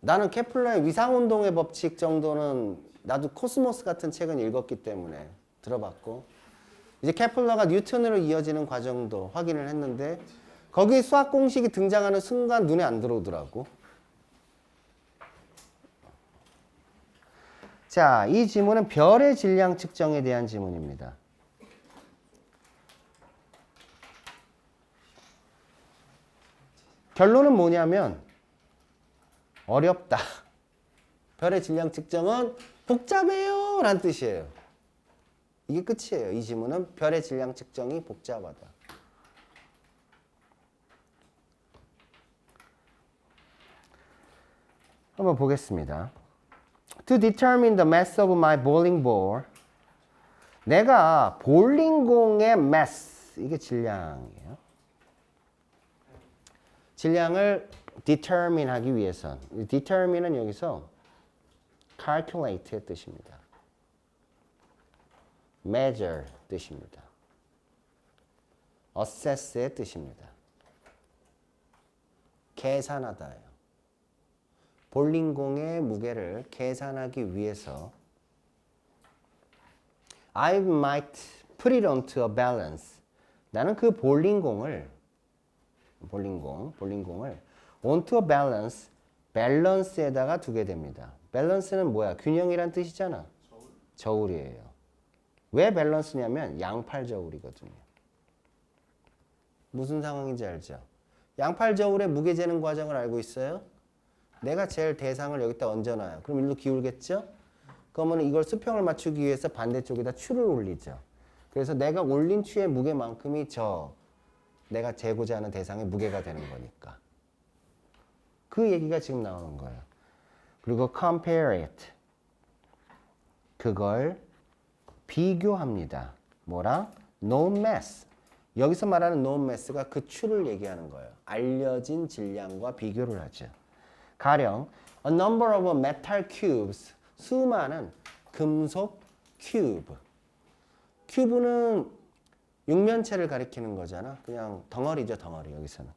나는 케플러의 위상운동의 법칙 정도는 나도 코스모스 같은 책은 읽었기 때문에 들어봤고 이제 케플러가 뉴턴으로 이어지는 과정도 확인을 했는데 거기에 수학 공식이 등장하는 순간 눈에 안 들어오더라고. 자, 이 지문은 별의 질량 측정에 대한 지문입니다. 결론은 뭐냐면 어렵다. 별의 질량 측정은 복잡해요 라는 뜻이에요. 이게 끝이에요. 이 지문은 별의 질량 측정이 복잡하다. 한번 보겠습니다. To determine the mass of my bowling ball. 내가 볼링공의 mass, 이게 질량이에요. 질량을 determine 하기 위해선 determine은 여기서 calculate의 뜻입니다. measure 뜻입니다. assess의 뜻입니다. 계산하다예요. 볼링공의 무게를 계산하기 위해서 I might put it onto a balance. 나는 그 볼링공을 onto a balance, 밸런스에다가 두게 됩니다. 밸런스는 뭐야? 균형이란 뜻이잖아. 저울이에요. 왜 밸런스냐면 양팔 저울이거든요. 무슨 상황인지 알죠? 양팔 저울의 무게 재는 과정을 알고 있어요? 내가 잴 대상을 여기다 얹어놔요. 그럼 일로 기울겠죠? 그러면 이걸 수평을 맞추기 위해서 반대쪽에다 추를 올리죠. 그래서 내가 올린 추의 무게만큼이 내가 재고자 하는 대상의 무게가 되는 거니까. 그 얘기가 지금 나오는 거예요. 그리고 compare it. 그걸 비교합니다. 뭐랑? known mass. 여기서 말하는 known mass가 그 추를 얘기하는 거예요. 알려진 질량과 비교를 하죠. 가령 a number of metal cubes. 수많은 금속 큐브. 큐브는 육면체를 가리키는 거잖아. 그냥 덩어리죠, 덩어리. 여기서는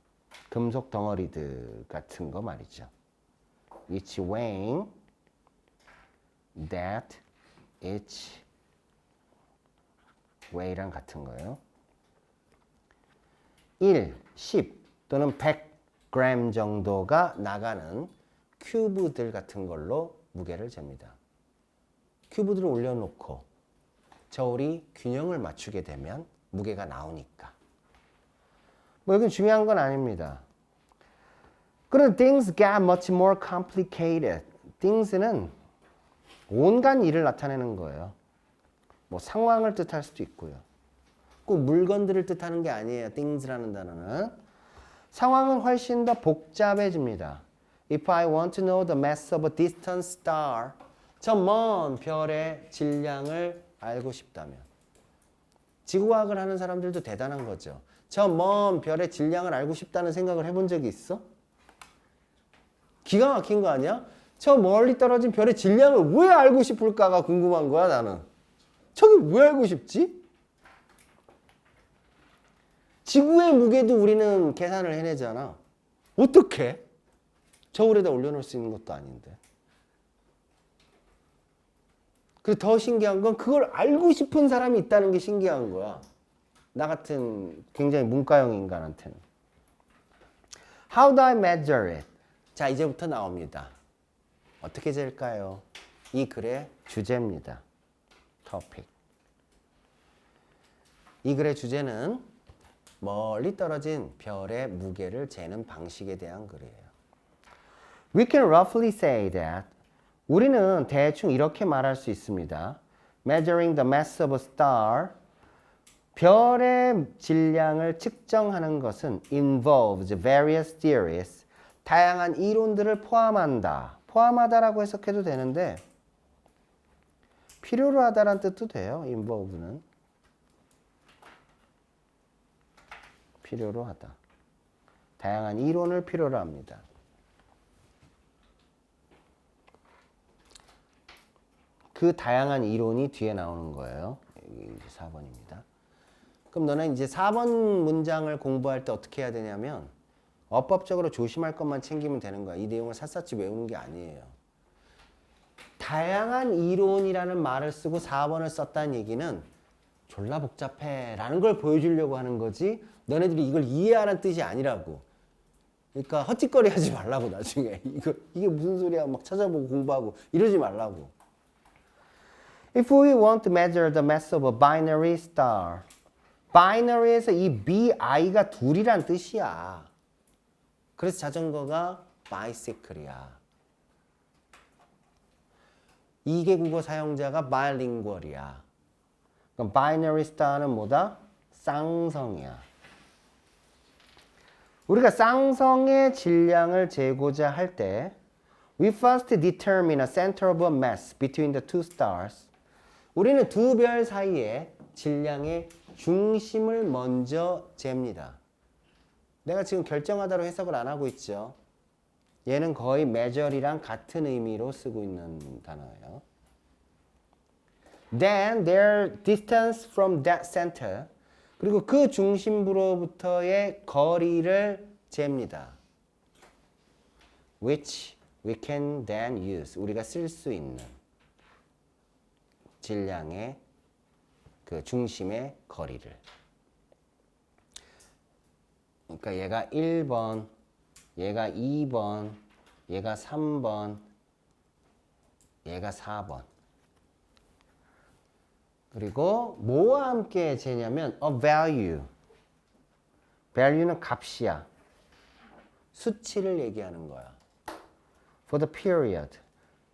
금속 덩어리들 같은 거 말이죠. Each weighing that each weight랑 같은 거예요. 1, 10 또는 100g 정도가 나가는 큐브들 같은 걸로 무게를 잽니다. 큐브들을 올려놓고 저울이 균형을 맞추게 되면 무게가 나오니까. 뭐 여긴 중요한 건 아닙니다. 그런데 things get much more complicated. things는 온갖 일을 나타내는 거예요. 뭐 상황을 뜻할 수도 있고요. 꼭 물건들을 뜻하는 게 아니에요. things라는 단어는. 상황은 훨씬 더 복잡해집니다. If I want to know the mass of a distant star, 저 먼 별의 질량을 알고 싶다면. 지구과학을 하는 사람들도 대단한 거죠. 저 먼 별의 질량을 알고 싶다는 생각을 해본 적이 있어? 기가 막힌 거 아니야? 저 멀리 떨어진 별의 질량을 왜 알고 싶을까가 궁금한 거야, 나는. 저게 왜 알고 싶지? 지구의 무게도 우리는 계산을 해내잖아. 어떻게? 저울에다 올려놓을 수 있는 것도 아닌데. 그리고 더 신기한 건 그걸 알고 싶은 사람이 있다는 게 신기한 거야. 나 같은 굉장히 문과형 인간한테는. How do I measure it? 자, 이제부터 나옵니다. 어떻게 잴까요? 이 글의 주제입니다. topic. 이 글의 주제는 멀리 떨어진 별의 무게를 재는 방식에 대한 글이에요. We can roughly say that 우리는 대충 이렇게 말할 수 있습니다. Measuring the mass of a star, 별의 질량을 측정하는 것은 involves various theories, 다양한 이론들을 포함한다. 포함하다라고 해석해도 되는데 필요로 하다라는 뜻도 돼요. involve는. 필요로 하다. 다양한 이론을 필요로 합니다. 그 다양한 이론이 뒤에 나오는 거예요. 여기 이제 4번입니다. 그럼 너는 이제 4번 문장을 공부할 때 어떻게 해야 되냐면 어법적으로 조심할 것만 챙기면 되는 거야. 이 내용을 샅샅이 외우는 게 아니에요. 다양한 이론이라는 말을 쓰고 4번을 썼다는 얘기는 졸라 복잡해 라는 걸 보여주려고 하는 거지 너네들이 이걸 이해하라는 뜻이 아니라고. 그러니까 헛짓거리 하지 말라고 나중에. 이게 무슨 소리야 막 찾아보고 공부하고 이러지 말라고. If we want to measure the mass of a binary star, binary에서 이 bi가 둘이란 뜻이야. 그래서 자전거가 bicycle이야. 2개 국어 사용자가 bilingual이야. 그럼 binary star는 뭐다? 쌍성이야. 우리가 쌍성의 질량을 재고자 할 때 we first determine a center of a mass between the two stars. 우리는 두 별 사이에 질량의 중심을 먼저 잽니다. 내가 지금 결정하다로 해석을 안 하고 있죠. 얘는 거의 measure이랑 같은 의미로 쓰고 있는 단어예요. Then their distance from that center. 그리고 그 중심부로부터의 거리를 잽니다. which we can then use. 우리가 쓸 수 있는 질량의 그 중심의 거리를. 그러니까 얘가 1번, 얘가 2번, 얘가 3번, 얘가 4번. 그리고 뭐와 함께 재냐면 a value. value는 값이야. 수치를 얘기하는 거야. for the period.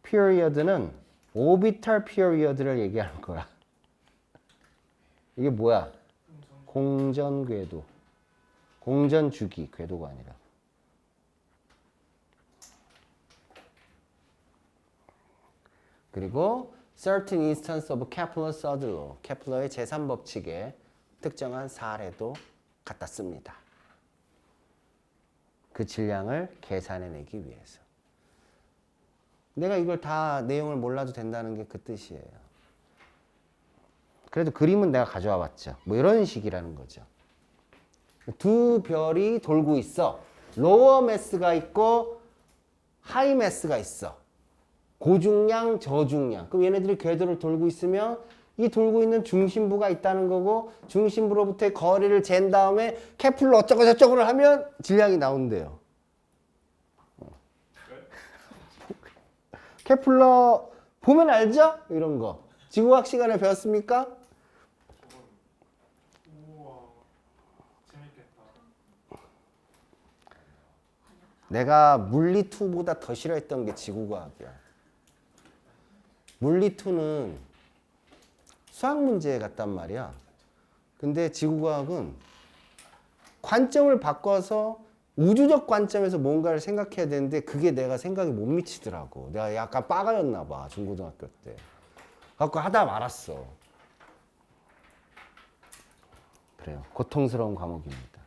period는 orbital period를 얘기하는 거야. 이게 뭐야? 공전 궤도. 공전 주기, 궤도가 아니라. 그리고 certain instance of Kepler's third law. 케플러의 제3법칙에 특정한 사례도 갖다 씁니다. 그 질량을 계산해내기 위해서. 내가 이걸 다 내용을 몰라도 된다는 게 그 뜻이에요. 그래도 그림은 내가 가져와 봤죠. 뭐 이런 식이라는 거죠. 두 별이 돌고 있어. 로어 매스가 있고 하이 매스가 있어. 고중량, 저중량. 그럼 얘네들이 궤도를 돌고 있으면 이 돌고 있는 중심부가 있다는 거고 중심부로부터의 거리를 잰 다음에 케플러 어쩌고 저쩌고를 하면 질량이 나온대요. 케플러 보면 알죠? 이런 거. 지구과학 시간에 배웠습니까? 우와. 재밌겠다. 내가 물리2보다 더 싫어했던 게 지구과학이야. 물리2는 수학 문제 같단 말이야. 근데 지구과학은 관점을 바꿔서 우주적 관점에서 뭔가를 생각해야 되는데 그게 내가 생각이 못 미치더라고. 내가 약간 빠가였나 봐. 중고등학교 때. 갖고 하다 말았어. 그래요. 고통스러운 과목입니다.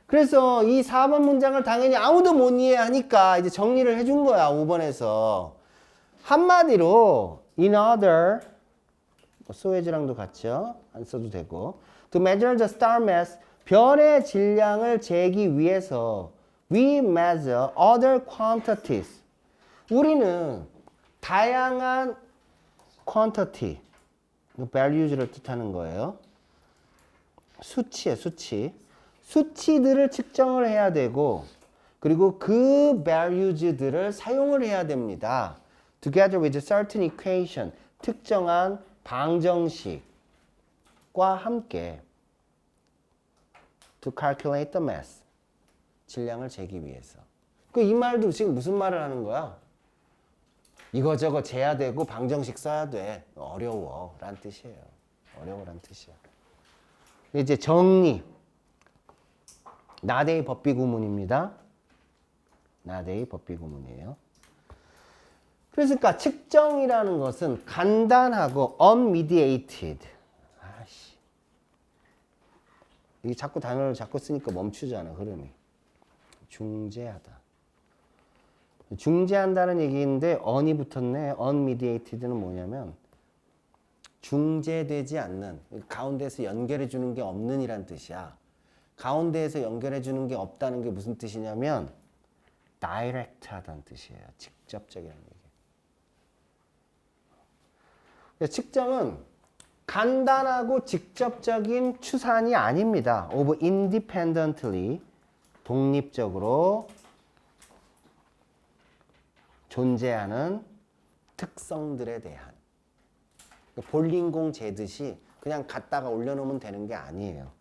그래서 이 4번 문장을 당연히 아무도 못 이해하니까 이제 정리를 해준 거야. 5번에서. 한마디로 in order 소외지랑도 같죠. 안 써도 되고 to measure the star mass 별의 질량을 재기 위해서 we measure other quantities. 우리는 다양한 quantity, values를 뜻하는 거예요. 수치에 수치. 수치들을 측정을 해야 되고 그리고 그 values들을 사용을 해야 됩니다. Together with certain equation, 특정한 방정식과 함께 to calculate the mass, 질량을 재기 위해서. 이 말도 지금 무슨 말을 하는 거야? 이거저거 재야 되고 방정식 써야 돼. 어려워 라는 뜻이에요. 어려워라는 뜻이야. 이제 정리. 나데이 법비 구문입니다. 나데이 법비 구문이에요. 그러니까 측정이라는 것은 간단하고 unmediated. 아씨. 이게 자꾸 단어를 자꾸 쓰니까 멈추잖아, 흐름이. 중재하다. 중재한다는 얘기인데 on이 붙었네. unmediated는 뭐냐면 중재되지 않는, 가운데에서 연결해 주는 게 없는 이란 뜻이야. 가운데에서 연결해 주는 게 없다는 게 무슨 뜻이냐면 direct 하다는 뜻이에요. 직접적이라는 얘기. 측정은 간단하고 직접적인 추산이 아닙니다. of independently, 독립적으로 존재하는 특성들에 대한. 볼링공 재듯이 그냥 갖다가 올려놓으면 되는 게 아니에요.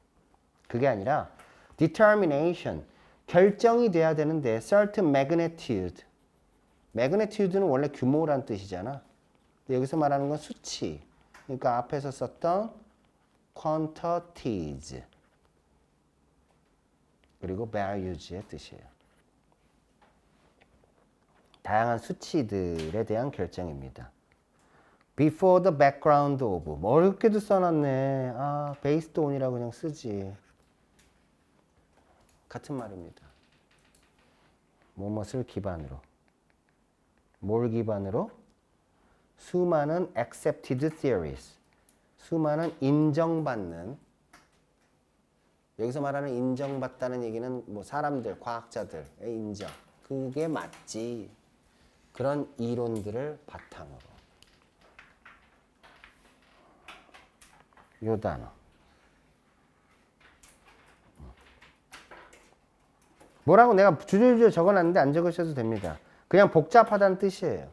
그게 아니라 determination, 결정이 돼야 되는데 certain magnitude. magnitude는 원래 규모란 뜻이잖아. 근데 여기서 말하는 건 수치. 그러니까 앞에서 썼던 quantities 그리고 values의 뜻이에요. 다양한 수치들에 대한 결정입니다. Before the background of. 뭐 어렵게도 써놨네. 아, based on이라고 그냥 쓰지. 같은 말입니다. 무엇을 기반으로. 뭘 기반으로? 수많은 accepted theories. 수많은 인정받는 여기서 말하는 인정받다는 얘기는 뭐 사람들, 과학자들의 인정. 그게 맞지. 그런 이론들을 바탕으로. 요 단어. 뭐라고 내가 주저주저 적어놨는데 안 적으셔도 됩니다. 그냥 복잡하다는 뜻이에요.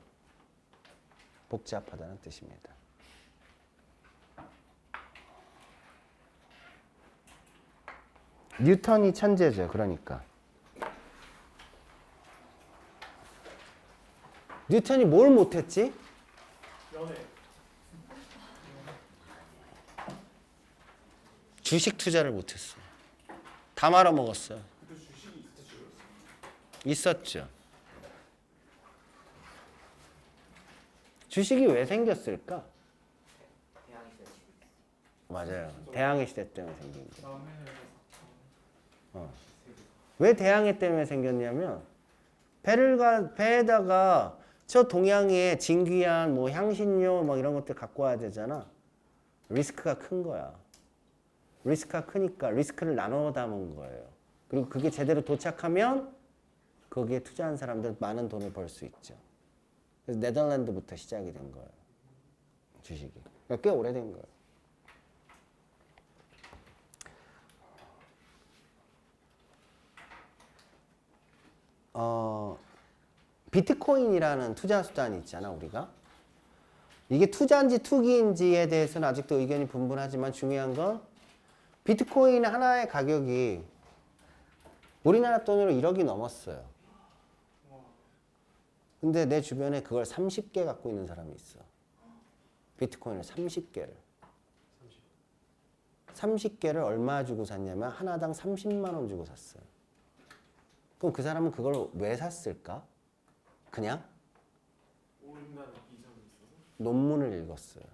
복잡하다는 뜻입니다. 뉴턴이 천재죠. 그러니까. 뉴턴이 뭘 못했지? 연애. 주식 투자를 못했어. 다 말아먹었어요. 그때 주식이 있었죠. 주식이 왜 생겼을까? 맞아요. 대항해 시대 때문에 생긴 거예요. 왜 대항해 때문에 생겼냐면 배에다가 저 동양에 진귀한 뭐 향신료 뭐 이런 것들 갖고 와야 되잖아. 리스크가 큰 거야. 리스크가 크니까 리스크를 나눠 담은 거예요. 그리고 그게 제대로 도착하면 거기에 투자한 사람들 많은 돈을 벌 수 있죠. 그래서 네덜란드부터 시작이 된 거예요. 주식이. 그러니까 꽤 오래된 거예요. 비트코인이라는 투자 수단이 있잖아, 우리가. 이게 투자인지 투기인지에 대해서는 아직도 의견이 분분하지만 중요한 건 비트코인 하나의 가격이 우리나라 돈으로 1억이 넘었어요. 근데 내 주변에 그걸 30개 갖고 있는 사람이 있어. 비트코인을 30개를. 30개를 얼마 주고 샀냐면 하나당 30만 원 주고 샀어요. 그럼 그 사람은 그걸 왜 샀을까? 그냥 오른다는 이점이 있어서 논문을 읽었어요.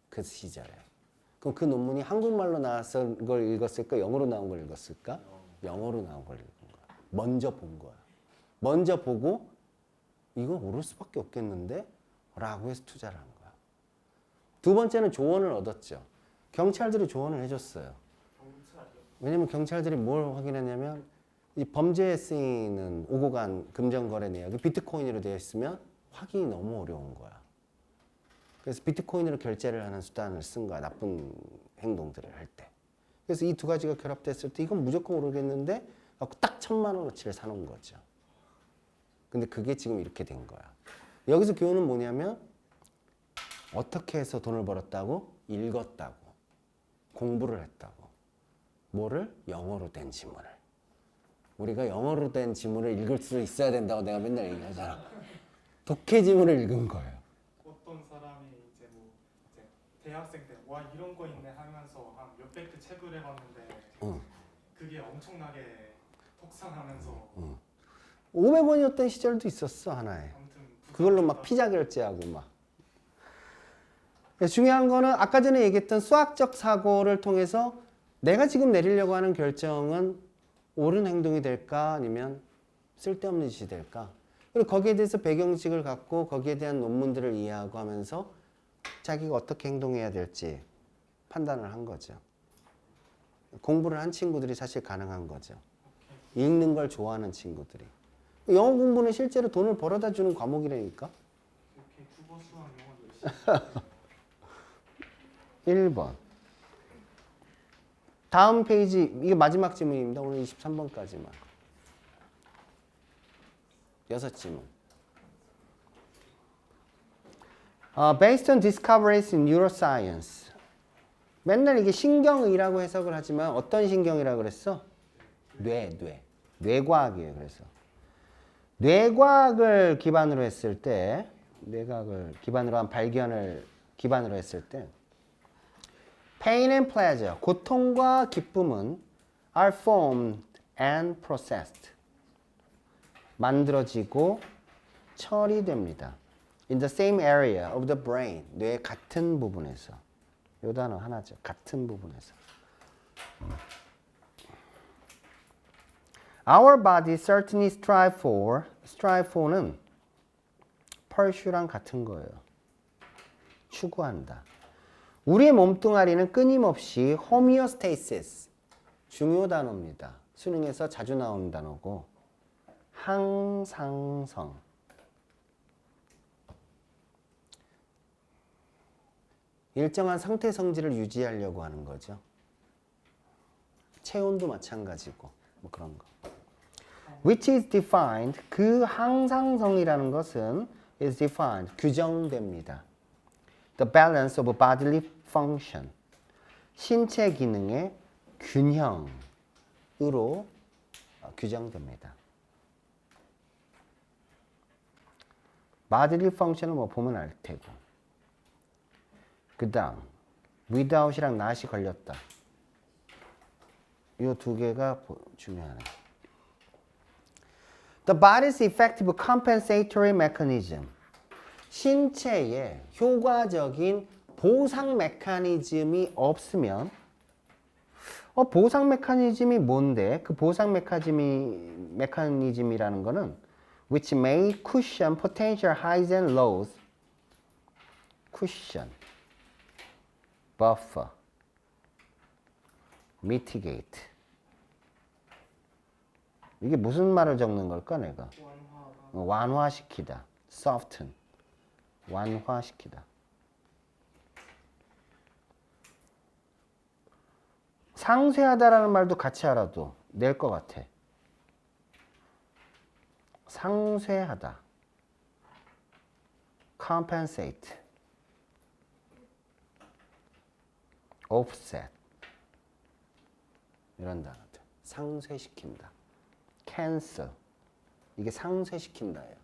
그 시절에. 그럼 그 논문이 한국말로 나와서 걸 읽었을까? 영어로 나온 걸 읽었을까? 영어로 나온 걸 읽은 거야. 먼저 본 거야. 먼저 보고 이거 오를 수밖에 없겠는데? 라고 해서 투자를 한 거야. 두 번째는 조언을 얻었죠. 경찰들이 조언을 해줬어요. 경찰이요. 왜냐면 경찰들이 뭘 확인했냐면 이 범죄에 쓰이는 오고 간 금전거래 내역이 비트코인으로 되어 있으면 확인이 너무 어려운 거야. 그래서 비트코인으로 결제를 하는 수단을 쓴 거야. 나쁜 행동들을 할 때. 그래서 이 두 가지가 결합됐을 때 이건 무조건 오르겠는데 딱 1,000만 원어치를 사놓은 거죠. 근데 그게 지금 이렇게 된 거야. 여기서 교훈은 뭐냐면 어떻게 해서 돈을 벌었다고? 읽었다고. 공부를 했다고. 뭐를? 영어로 된 지문을. 우리가 영어로 된 지문을 읽을 수 있어야 된다고 내가 맨날 얘기하잖아. 독해 지문을 읽은 거예요. 어떤 사람이 이제 뭐 이제 대학생 때 와 이런 거 있네 하면서 한 몇백 개 체불해 봤는데 응. 그게 엄청나게 폭상하면서 500원이었던 시절도 있었어, 하나에. 아무튼 그걸로 막 피자 결제하고 막. 중요한 거는 아까 전에 얘기했던 수학적 사고를 통해서 내가 지금 내리려고 하는 결정은 옳은 행동이 될까 아니면 쓸데없는 짓이 될까? 그리고 거기에 대해서 배경식을 갖고 거기에 대한 논문들을 이해하고 하면서 자기가 어떻게 행동해야 될지 판단을 한 거죠. 공부를 한 친구들이 사실 가능한 거죠. 읽는 걸 좋아하는 친구들이. 영어 공부는 실제로 돈을 벌어다 주는 과목이라니까. 이렇게 국어 수학 영어 열심히 1번. 다음 페이지, 이게 마지막 지문입니다. 오늘 23번까지만. 6지문. Based on discoveries in neuroscience. 맨날 이게 신경의라고 해석을 하지만 어떤 신경이라고 그랬어? 뇌과학이에요. 그래서 뇌과학을 기반으로 했을 때, 뇌과학을 기반으로 한 발견을 기반으로 했을 때 Pain and pleasure, 고통과 기쁨은 are formed and processed. 만들어지고 처리됩니다. In the same area of the brain, 뇌의 같은 부분에서. 이 단어 하나죠. 같은 부분에서. Our body certainly strive for는 pursue랑 같은 거예요. 추구한다. 우리의 몸뚱아리는 끊임없이 homeostasis, 중요 단어입니다. 수능에서 자주 나오는 단어고 항상성. 일정한 상태 성질을 유지하려고 하는 거죠. 체온도 마찬가지고 뭐 그런 거. Which is defined. 그 항상성이라는 것은 is defined. 규정됩니다. The balance of bodily function. 신체 기능의 균형으로 규정됩니다. bodily function을 뭐 보면 알 테고. 그 다음 without이랑 not이 걸렸다. 이 두 개가 중요하네. The body's effective compensatory mechanism. 신체에 효과적인 보상 메커니즘이 없으면 보상 메커니즘이 뭔데? 그 보상 메커니즘이라는 거는 which may cushion potential highs and lows. cushion, buffer, mitigate. 이게 무슨 말을 적는 걸까 내가? 완화시키다. soften. 완화시키다. 상쇄하다라는 말도 같이 알아도 낼 것 같아. 상쇄하다. compensate. offset. 이런 단어들. 상쇄시킨다. cancel. 이게 상쇄시킨다예요.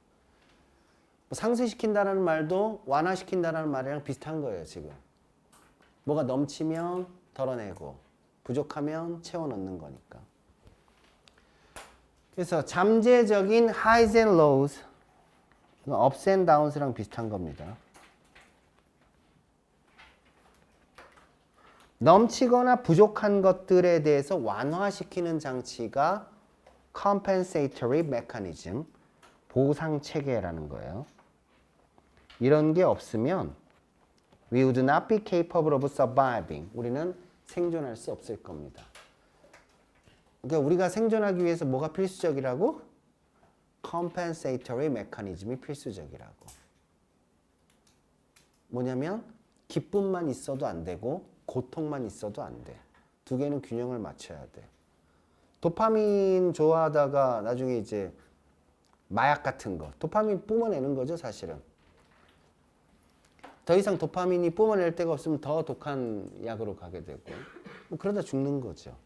상쇄시킨다라는 말도 완화시킨다라는 말이랑 비슷한 거예요, 지금. 뭐가 넘치면 덜어내고 부족하면 채워 넣는 거니까. 그래서 잠재적인 highs and lows, ups and downs랑 비슷한 겁니다. 넘치거나 부족한 것들에 대해서 완화시키는 장치가 compensatory mechanism, 보상 체계라는 거예요. 이런 게 없으면 we would not be capable of surviving. 우리는 생존할 수 없을 겁니다. 그러니까 우리가 생존하기 위해서 뭐가 필수적이라고? compensatory mechanism이 필수적이라고. 뭐냐면 기쁨만 있어도 안 되고 고통만 있어도 안 돼. 두 개는 균형을 맞춰야 돼. 도파민 좋아하다가 나중에 이제 마약 같은 거, 도파민 뿜어내는 거죠, 사실은. 더 이상 도파민이 뿜어낼 데가 없으면 더 독한 약으로 가게 되고 뭐 그러다 죽는 거죠.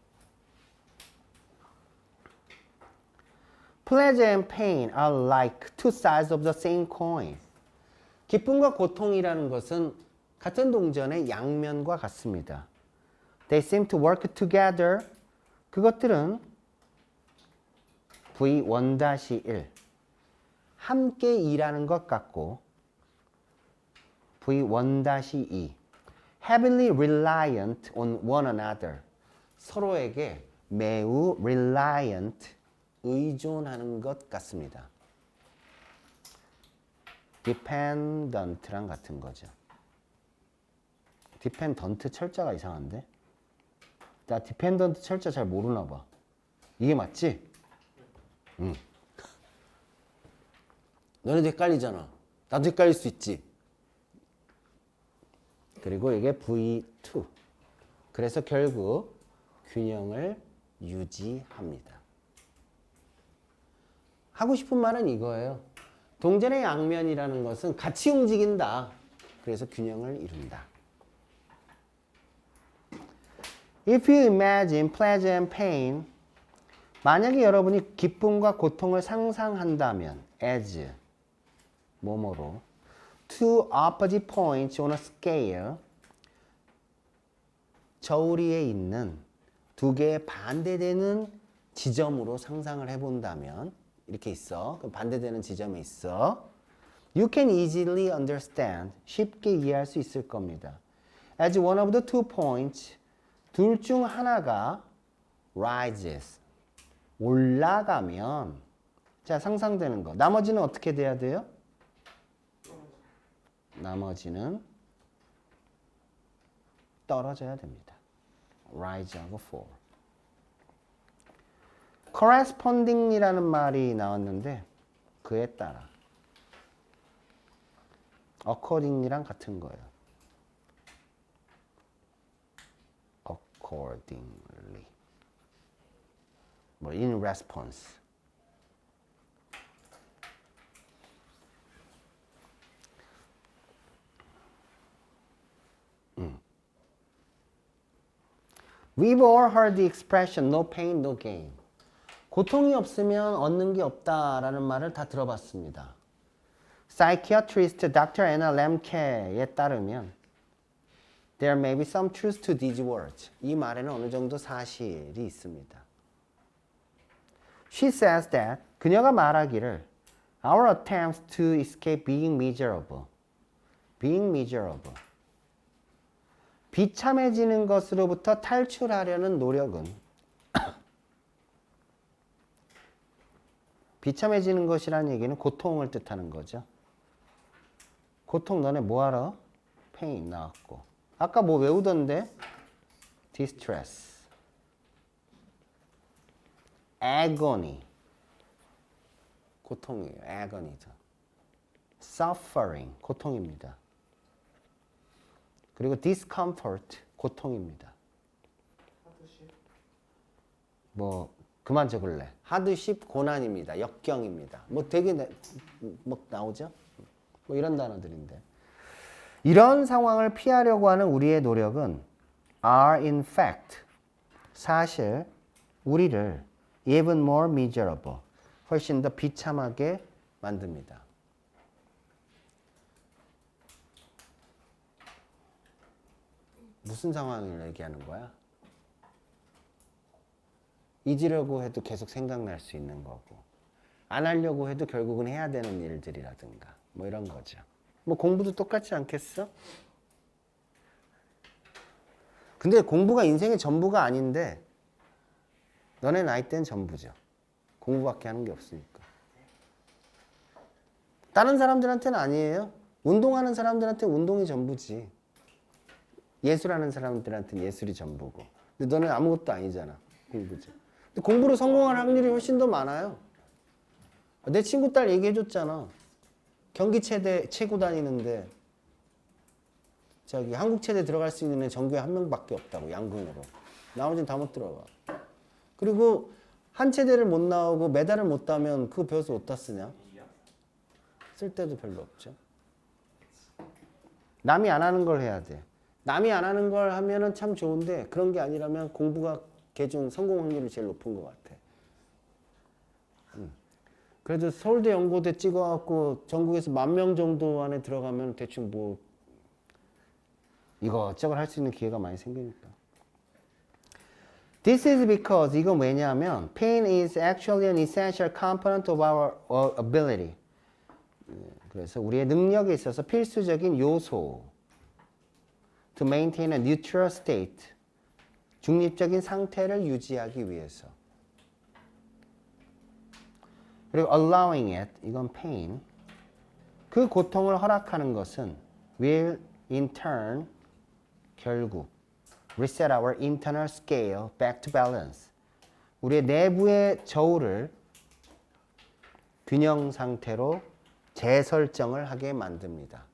Pleasure and pain are like two sides of the same coin. 기쁨과 고통이라는 것은 같은 동전의 양면과 같습니다. They seem to work together. 그것들은 V1-1 함께 일하는 것 같고 V1-2 heavily reliant on one another 서로에게 매우 reliant 의존하는 것 같습니다. dependent랑 같은 거죠. dependent 철자가 이상한데? 나 dependent 철자 잘 모르나 봐. 이게 맞지? 응. 너네도 헷갈리잖아. 나도 헷갈릴 수 있지. 그리고 이게 V2. 그래서 결국 균형을 유지합니다. 하고 싶은 말은 이거예요. 동전의 양면이라는 것은 같이 움직인다. 그래서 균형을 이룬다. If you imagine pleasure and pain, 만약에 여러분이 기쁨과 고통을 상상한다면 as 뭐뭐로 two opposite points on a scale 저우리에 있는 두 개의 반대되는 지점으로 상상을 해본다면 이렇게 있어. 그럼 반대되는 지점에 있어. You can easily understand. 쉽게 이해할 수 있을 겁니다. As one of the two points 둘 중 하나가 rises 올라가면 자 상상되는 거 나머지는 어떻게 돼야 돼요? 나머지는 떨어져야 됩니다. rise하고 fall corresponding이라는 말이 나왔는데 그에 따라 according이랑 같은 거예요. accordingly. 뭐 in response. We've all heard the expression no pain, no gain. 고통이 없으면 얻는 게 없다라는 말을 다 들어봤습니다. Psychiatrist Dr. Anna Lemke에 따르면 There may be some truth to these words. 이 말에는 어느 정도 사실이 있습니다. She says that 그녀가 말하기를 Our attempts to escape being miserable. 비참해지는 것으로부터 탈출하려는 노력은 비참해지는 것이라는 얘기는 고통을 뜻하는 거죠. 고통 너네 뭐하러? pain 나왔고 아까 뭐 외우던데? distress, agony 고통이에요. agony죠. suffering 고통입니다. 그리고 discomfort 고통입니다. 뭐 그만 적을래. hardship 고난입니다. 역경입니다. 뭐 되게 뭐 나오죠? 뭐 이런 단어들인데 이런 상황을 피하려고 하는 우리의 노력은 are in fact 사실 우리를 even more miserable 훨씬 더 비참하게 만듭니다. 무슨 상황을 얘기하는 거야? 잊으려고 해도 계속 생각날 수 있는 거고 안 하려고 해도 결국은 해야 되는 일들이라든가 뭐 이런 거죠. 뭐 공부도 똑같지 않겠어? 근데 공부가 인생의 전부가 아닌데 너네 나이 땐 전부죠. 공부밖에 하는 게 없으니까. 다른 사람들한테는 아니에요. 운동하는 사람들한테 운동이 전부지. 예술하는 사람들한테는 예술이 전부고. 근데 너는 아무것도 아니잖아. 공부지. 근데 공부로 성공할 확률이 훨씬 더 많아요. 내 친구 딸 얘기해줬잖아. 경기체대 체고 다니는데 저기 한국체대 들어갈 수 있는 애 전교에 한 명밖에 없다고. 양궁으로. 나머지는 다 못 들어가. 그리고 한 체대를 못 나오고 메달을 못 따면 그거 배워서 어디다 쓰냐? 쓸 데도 별로 없죠. 남이 안 하는 걸 해야 돼. 남이 안 하는 걸 하면은 참 좋은데 그런 게 아니라면 공부가 개중 성공 확률이 제일 높은 것 같아. 그래도 서울대 연고대 찍어갖고 전국에서 10,000명 정도 안에 들어가면 대충 뭐 이것저것 할 수 있는 기회가 많이 생기니까. This is because 이건 왜냐하면 pain is actually an essential component of our ability. 그래서 우리의 능력에 있어서 필수적인 요소. To maintain a neutral state. 중립적인 상태를 유지하기 위해서. 그리고 allowing it, 이건 pain. 그 고통을 허락하는 것은 will in turn, 결국 reset our internal scale back to balance. 우리의 내부의 저울을 균형 상태로 재설정을 하게 만듭니다.